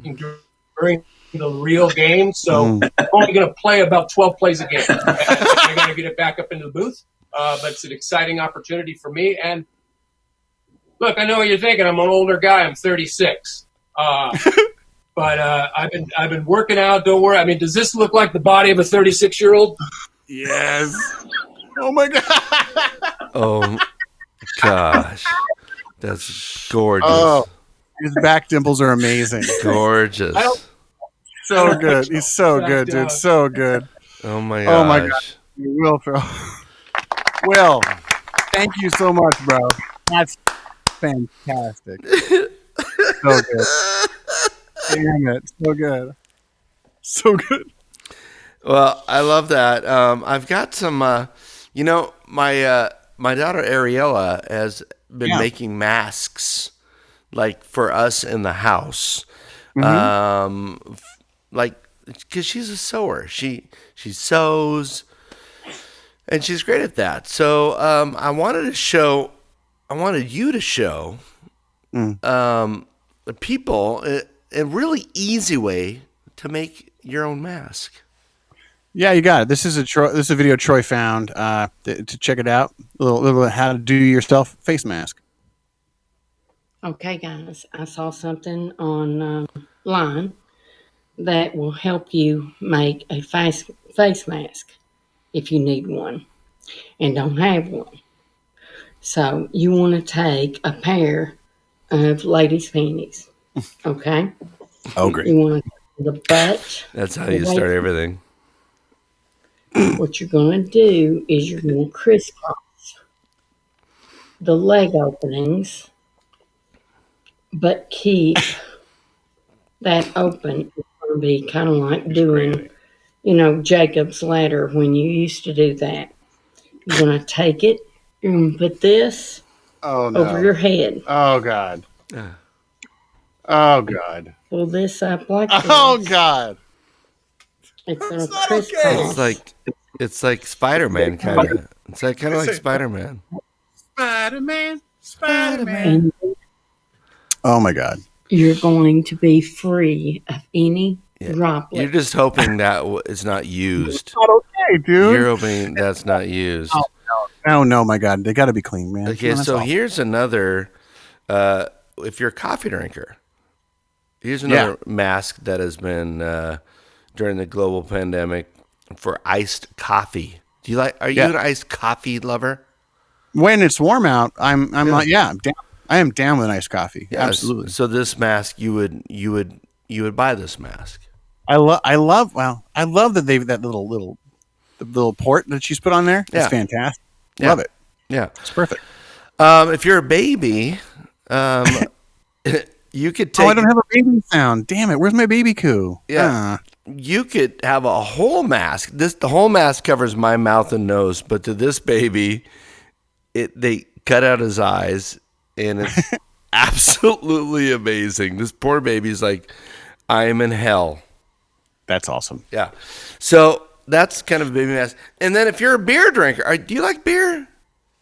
during the real game. So I'm only going to play about 12 plays a game. I got to get it back up into the booth. But it's an exciting opportunity for me. And look, I know what you're thinking. I'm an older guy. I'm 36. But I've been working out. Don't worry. I mean, does this look like the body of a 36-year-old? Yes. Oh my god. Oh gosh, that's gorgeous. Oh, his back dimples are amazing. Gorgeous. So good. He's so good, dude. So good. Oh my gosh. Oh my god. Will, Will, thank you so much, bro. That's fantastic. So good. Damn it. So good. So good. Well, I love that. I've got some, my daughter Ariella has been making masks, like for us in the house, because she's a sewer. She sews, and she's great at that. So I wanted you to show the people a really easy way to make your own mask. Yeah, you got it. This is a video Troy found to check it out. A little how to do yourself face mask. Okay, guys, I saw something online that will help you make a face mask if you need one and don't have one. So you want to take a pair of ladies' panties, okay? Oh, great. You want to the butt. That's how you start everything. What you're going to do is you're going to crisscross the leg openings, but keep that open. It's going to be kind of like doing, Jacob's ladder when you used to do that. You're going to take it, you're going to put this over your head. Oh, God. Oh, God. Pull this up like this. Oh, God. It's going to crisscross. It's like Spider-Man kind of. It's like kind of like Spider-Man. Spider-Man. Oh my God. You're going to be free of any droplet. You're just hoping that it's not used. It's not okay, dude. You're hoping that's not used. Oh no, my God. They got to be clean, man. Okay, so here's another. If you're a coffee drinker, here's another mask that has been during the global pandemic for iced coffee. Are you an iced coffee lover? When it's warm out, I'm like, I'm down. I am down with an iced coffee. Yeah, absolutely. So this mask, you would buy this mask. I love that they've that little port that she's put on there. It's fantastic. Yeah. Love it. Yeah, it's perfect. If you're a baby, you could take. Oh, I don't have a baby sound. Damn it! Where's my baby coo? Yeah. You could have a whole mask. The whole mask covers my mouth and nose, but to this baby, they cut out his eyes, and it's absolutely amazing. This poor baby's like, I am in hell. That's awesome. Yeah. So that's kind of a baby mess. And then if you're a beer drinker, do you like beer?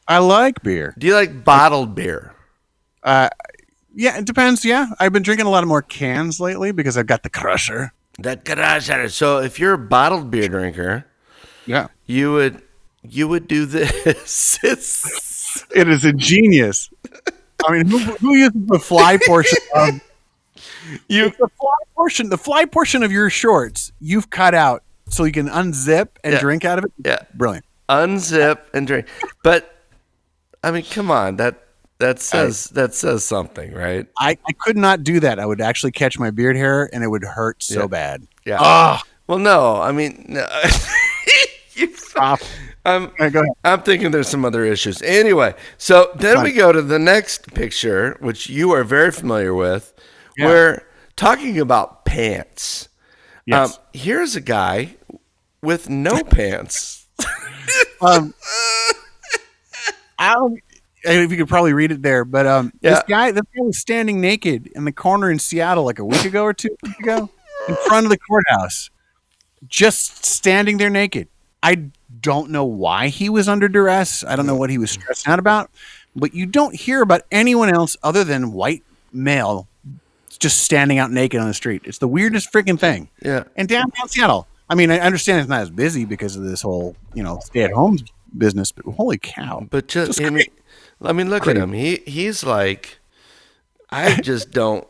I like beer. Do you like bottled beer? Yeah, it depends. Yeah, I've been drinking a lot of more cans lately because I've got the crusher. That crusher. So if you're a bottled beer drinker, yeah, you would do this. It is ingenious. I mean, who uses the fly portion of the fly portion of your shorts you've cut out so you can unzip and drink out of it? Yeah. Brilliant. Unzip and drink. But I mean, come on, that says something, right? I could not do that. I would actually catch my beard hair and it would hurt so bad. Yeah. Oh. Well, no, I mean, no. I'm thinking there's some other issues. Anyway, so then we go to the next picture, which you are very familiar with. Yeah. We're talking about pants. Yes. Here's a guy with no pants. If you could probably read it there, but this guy was standing naked in the corner in Seattle like a week ago or 2 weeks ago in front of the courthouse, just standing there naked. I don't know why he was under duress. I don't know what he was stressing out about, but you don't hear about anyone else other than white male just standing out naked on the street. It's the weirdest freaking thing. Yeah. And downtown Seattle. I mean, I understand it's not as busy because of this whole, stay-at-home business, but holy cow. But just I mean, look at him. He's like, I don't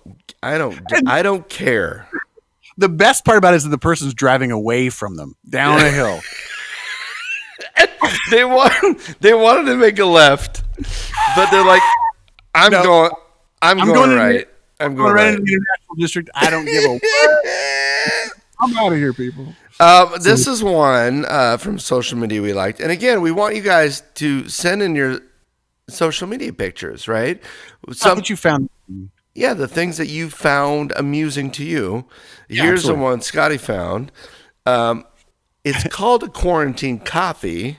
care. The best part about it is that the person's driving away from them down a hill. They wanted to make a left, but they're like, I'm going right. I'm going right into the international district. I don't give a I'm out of here, people. This is one from social media we liked. And again, we want you guys to send in your social media pictures, right? What you found. Yeah, the things that you found amusing to you. Here's the one Scotty found. It's called a quarantine coffee.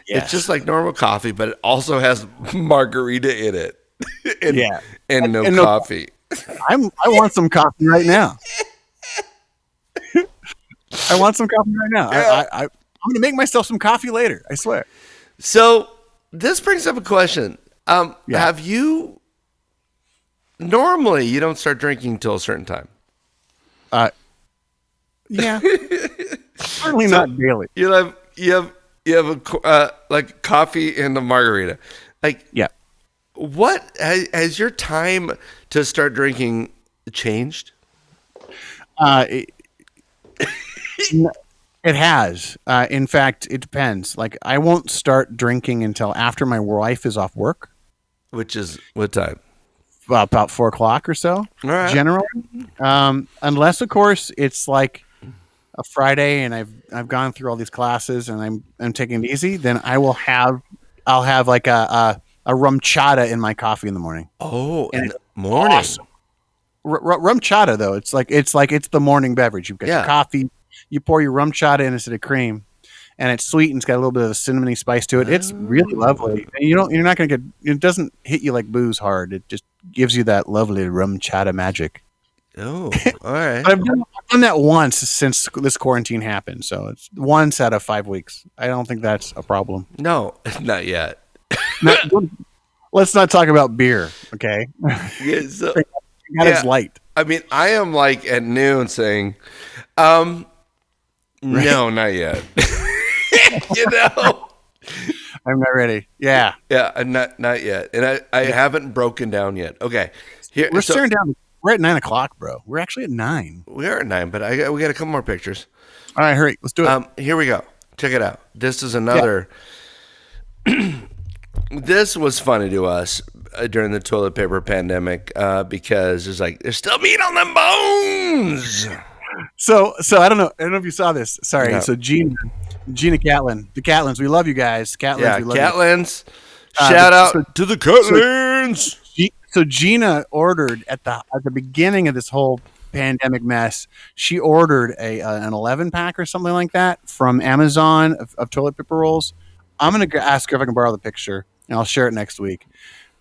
Yes. It's just like normal coffee, but it also has margarita in it. and no coffee. I want some coffee right now. I want some coffee right now. Yeah. I'm going to make myself some coffee later. I swear. So this brings up a question. Have you... Normally, you don't start drinking until a certain time. Yeah. Certainly not daily. You have a like coffee and a margarita. Like, yeah. What has your time to start drinking changed? It has. In fact, it depends. Like, I won't start drinking until after my wife is off work. Which is what time? About 4 o'clock or so. All right. Generally, unless of course it's like a Friday and I've gone through all these classes and I'm taking it easy. Then I'll have like a rum chata in my coffee in the morning. Oh, in the morning. Awesome. Rum chata though, it's the morning beverage. You've got your coffee, you pour your rum chata in instead of cream, and it's sweet and it's got a little bit of a cinnamony spice to it. It's really lovely. And you're not going to it doesn't hit you like booze hard. It just gives you that lovely rum chata magic. Oh, all right. But I've done that once since this quarantine happened. So it's once out of 5 weeks. I don't think that's a problem. No, not yet. Let's not talk about beer, okay? Yeah, so, It's light. I mean, I am like at noon saying, no, not yet. You know, I'm not ready. Yeah, not yet, and I haven't broken down yet. Okay, here we're staring down. We're at 9 o'clock, bro. We're actually at 9. We are at 9, but we got a couple more pictures. All right, hurry. Let's do it. Here we go. Check it out. This is another. Yeah. This was funny to us during the toilet paper pandemic because there's still meat on them bones. So I don't know if you saw this. Sorry. No. So Gina Catlin, the Catlins, we love you guys. Catlins, we love Catlins. You. Shout out to the Catlins. So Gina ordered at the beginning of this whole pandemic mess. She ordered an 11-pack or something like that from Amazon of toilet paper rolls. I'm gonna ask her if I can borrow the picture, and I'll share it next week.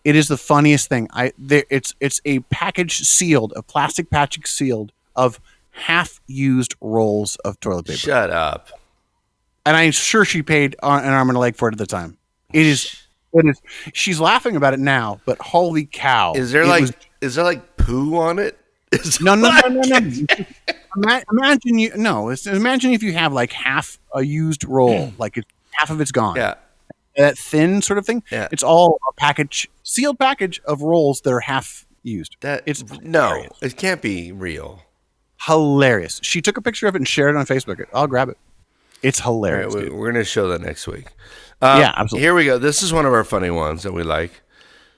It is the funniest thing. It's a package sealed, a plastic package sealed of half-used rolls of toilet paper. Shut up. And I'm sure she paid an arm and a leg for it at the time. It is. She's laughing about it now, but holy cow! Is there like poo on it? No. Imagine if you have like half a used roll, like half of it's gone. Yeah. That thin sort of thing. Yeah. It's all a sealed package of rolls that are half used. It can't be real. Hilarious. She took a picture of it and shared it on Facebook. I'll grab it. It's hilarious. Right, we're going to show that next week. Yeah, absolutely. Here we go. This is one of our funny ones that we like.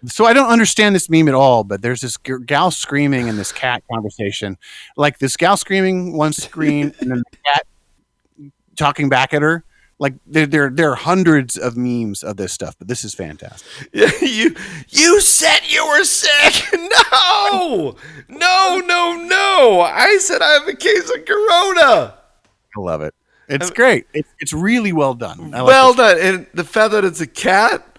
So I don't understand this meme at all, but there's this gal screaming in this cat conversation. Like this gal screaming one screen and then the cat talking back at her. Like there are hundreds of memes of this stuff, but this is fantastic. Yeah, you said you were sick. No. I said I have a case of corona. I love it. It's great. It's really well done. Well done. And the fact that it's a cat,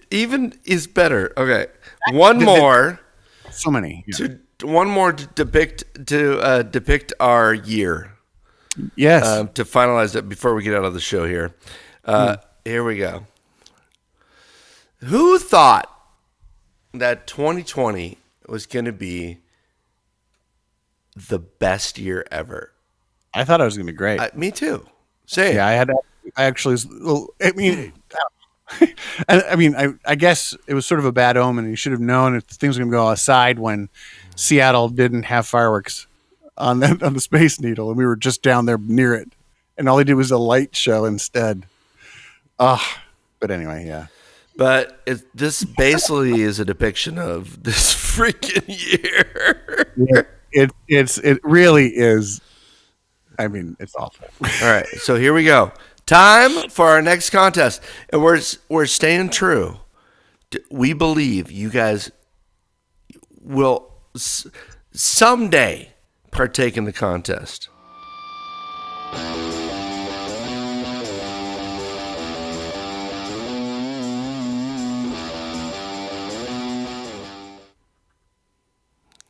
even is better. Okay, one more. So many. Yeah. One more to depict our year. Yes. To finalize it before we get out of the show here. Here we go. Who thought that 2020 was going to be the best year ever? I thought it was going to be great. Me too. Same. Yeah, I guess it was sort of a bad omen. You should have known if things were going to go aside when Seattle didn't have fireworks on the Space Needle, and we were just down there near it, and all they did was a light show instead. But anyway, yeah. But this basically is a depiction of this freaking year. It really is. I mean, it's awful. All right, so here we go. Time for our next contest, and we're staying true. We believe you guys will someday partake in the contest.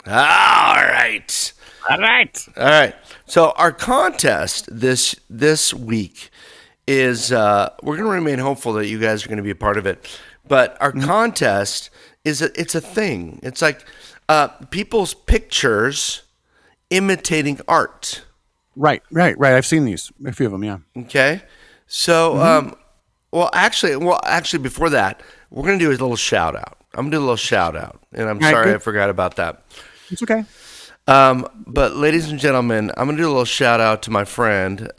All right. So our contest this week is we're going to remain hopeful that you guys are going to be a part of it. But our contest it's a thing. It's like people's pictures imitating art. Right. I've seen these, a few of them. Yeah. Okay. So, well, actually, before that, we're going to do a little shout out. I'm going to do a little shout out, and I'm sorry I forgot about that. It's okay. But ladies and gentlemen, I'm going to do a little shout out to my friend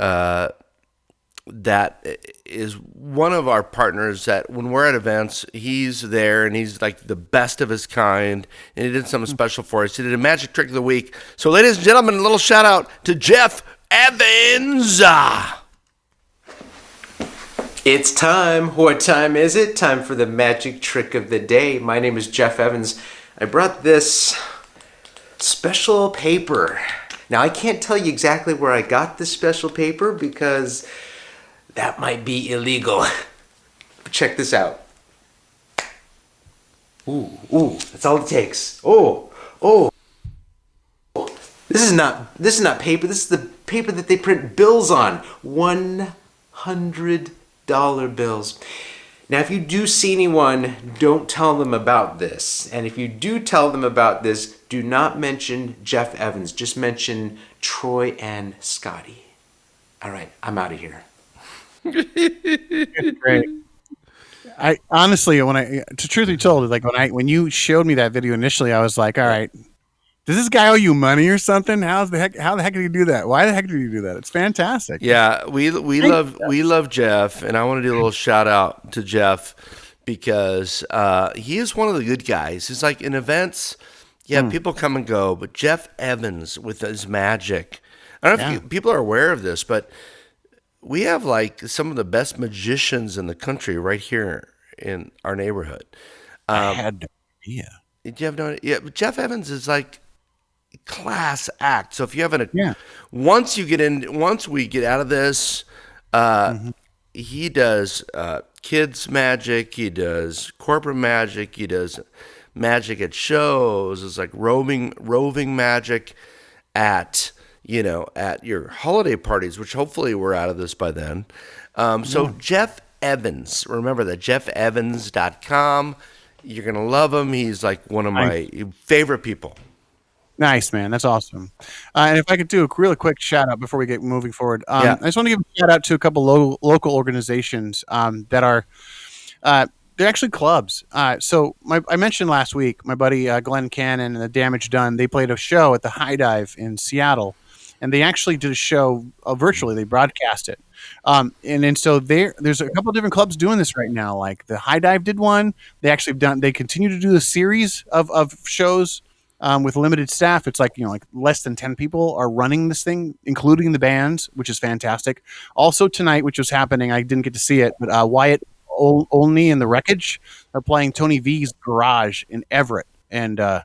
that is one of our partners that when we're at events, he's there and he's like the best of his kind, and he did something special for us. He did a magic trick of the week. So ladies and gentlemen, a little shout out to Jeff Evans. It's time. What time is it? Time for the magic trick of the day. My name is Jeff Evans. I brought this special paper. Now, I can't tell you exactly where I got this special paper because that might be illegal. But check this out. Ooh, that's all it takes. Oh. This is not paper. This is the paper that they print bills on. $100 bills. Now, if you do see anyone, don't tell them about this. And if you do tell them about this, do not mention Jeff Evans. Just mention Troy and Scotty. All right, I'm out of here. It's great. I honestly, to truth be told, like when you showed me that video initially, I was like, all right, does this guy owe you money or something? How the heck did he do that? Why the heck did he do that? It's fantastic. Yeah, we love Jeff, and I want to do a little shout out to Jeff because he is one of the good guys. He's like in events, people come and go, but Jeff Evans with his magic. I don't know if people are aware of this, but we have like some of the best magicians in the country right here in our neighborhood. I had no idea. Did you have no idea? Yeah, but Jeff Evans is like class act. So if you haven't, once we get out of this, he does kids magic, he does corporate magic, he does magic at shows. It's like roving magic at at your holiday parties, which hopefully we're out of this by then. So Jeff Evans, remember that, jeffevans.com. You're going to love him. He's like one of my favorite people. Nice, man. That's awesome. And if I could do a really quick shout out before we get moving forward, I just want to give a shout out to a couple local organizations that are they're actually clubs. So I mentioned last week, my buddy Glenn Cannon and the Damage Done, they played a show at the High Dive in Seattle, and they actually did a show virtually. They broadcast it. And so there's a couple of different clubs doing this right now. Like the High Dive did one. They continue to do a series of shows with limited staff. It's like less than 10 people are running this thing, including the bands, which is fantastic. Also tonight, which was happening, I didn't get to see it, but Wyatt Olney and the Wreckage are playing Tony V's Garage in Everett. And I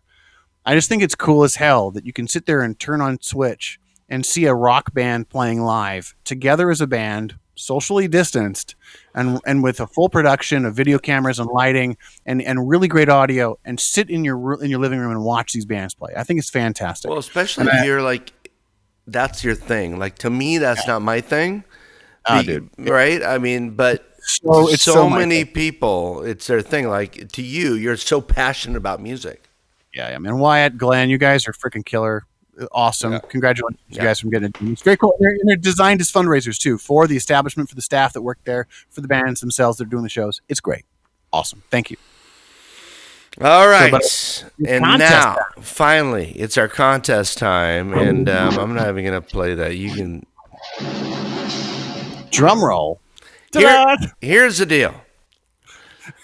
just think it's cool as hell that you can sit there and turn on Switch and see a rock band playing live together as a band, socially distanced, and with a full production of video cameras and lighting and really great audio, and sit in your living room and watch these bands play. I think it's fantastic. Well, especially if you're like, that's your thing. Like, to me, that's not my thing. Dude. Right? I mean, but it's so many people, it's their thing. Like, to you, you're so passionate about music. Yeah, I mean, Wyatt, Glenn, you guys are freaking killer. Awesome. Congratulations, you guys, from getting it. It's very cool. They're designed as fundraisers, too, for the establishment, for the staff that work there, for the bands themselves that are doing the shows. It's great. Awesome. Thank you. All right. And now, finally, it's our contest time. And I'm not even going to play that. You can... Drum roll. Here's the deal.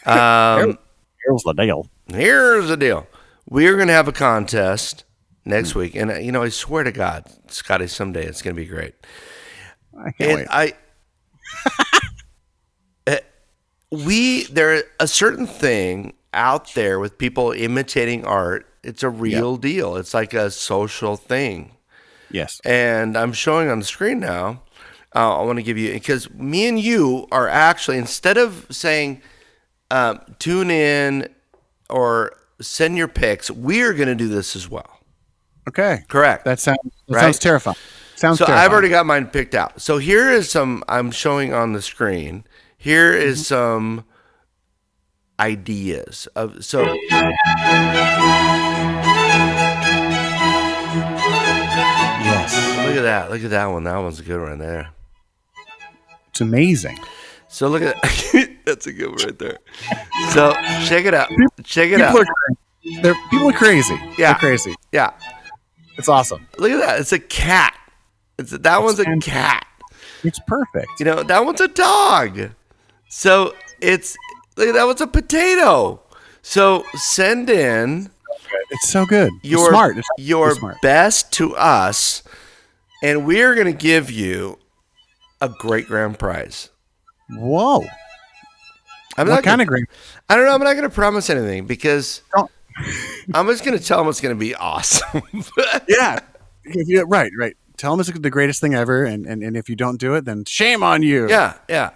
Here's the deal. Here's the deal. We're going to have a contest next week. And, I swear to God, Scotty, someday it's going to be great. I can't wait. There's a certain thing out there with people imitating art. It's a real deal. It's like a social thing. Yes. And I'm showing on the screen now. I want to give you, because me and you are actually, instead of saying tune in or send your pics, we're going to do this as well. Okay. Correct. That sounds terrifying. I've already got mine picked out. So here is some, I'm showing on the screen. Here is some ideas of, Yes. Look at that. Look at that one. That one's a good one there. It's amazing. So look at that. That's a good one right there. So check it out. Check it out. People are crazy. Yeah. They're crazy. Yeah. It's awesome. Look at that. It's a cat. That one's a cat. It's perfect. That one's a dog. So look at that one's a potato. So send in. It's so good. Your smart. Best to us, and we're going to give you a great grand prize. Whoa. What kind of great? I don't know. I'm not going to promise anything because I'm just going to tell them it's going to be awesome. Yeah. Right. Tell them it's the greatest thing ever, and if you don't do it, then shame on you. Yeah.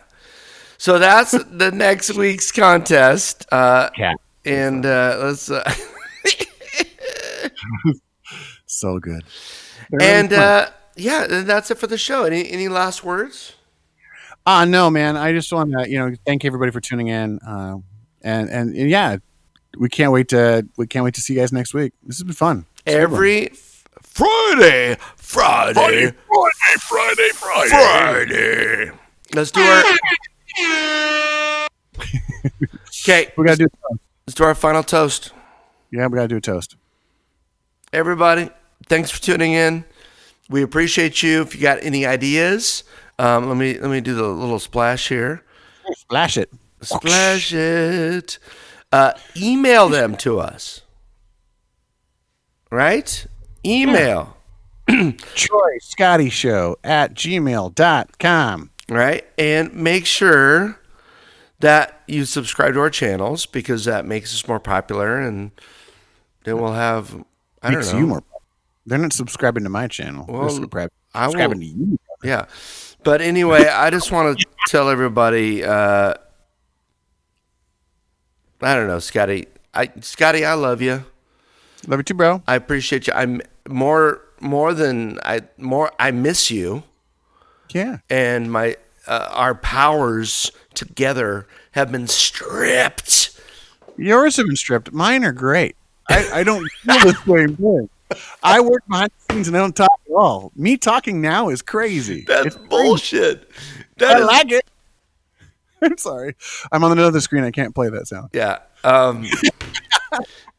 So that's the next week's contest. Cat. And let's... So good. And that's it for the show. Any last words? No, man. I just want to thank everybody for tuning in. And yeah, we can't wait to see you guys next week. This has been fun. Every Friday. Let's do our. Okay, we gotta do. Let's do our final toast. Yeah, we gotta do a toast. Everybody, thanks for tuning in. We appreciate you. If you got any ideas, let me do the little splash here. Splash it. Splash it. Email them to us. Right? Email. Troy Scotty Show at gmail.com. Right? And make sure that you subscribe to our channels because that makes us more popular, and then we'll have Makes you more popular. They're not subscribing to my channel. Well, they're subscribing to you. Yeah. But anyway, I just want to tell everybody, I don't know, Scotty. Scotty, I love you. Love you too, bro. I appreciate you. I'm more I miss you. Yeah. And our powers together have been stripped. Yours have been stripped. Mine are great. I don't feel the same thing. I work behind the scenes and I don't talk at all. Me talking now is crazy. That's bullshit. I like it. I'm sorry. I'm on another screen. I can't play that sound. Yeah.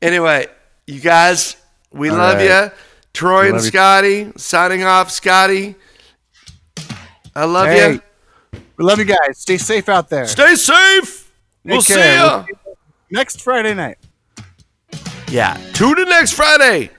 Anyway, you guys, we love you. Troy and Scotty, signing off. Scotty, I love you. We love you guys. Stay safe out there. Stay safe. We'll see you next Friday night. Yeah. Tune in next Friday.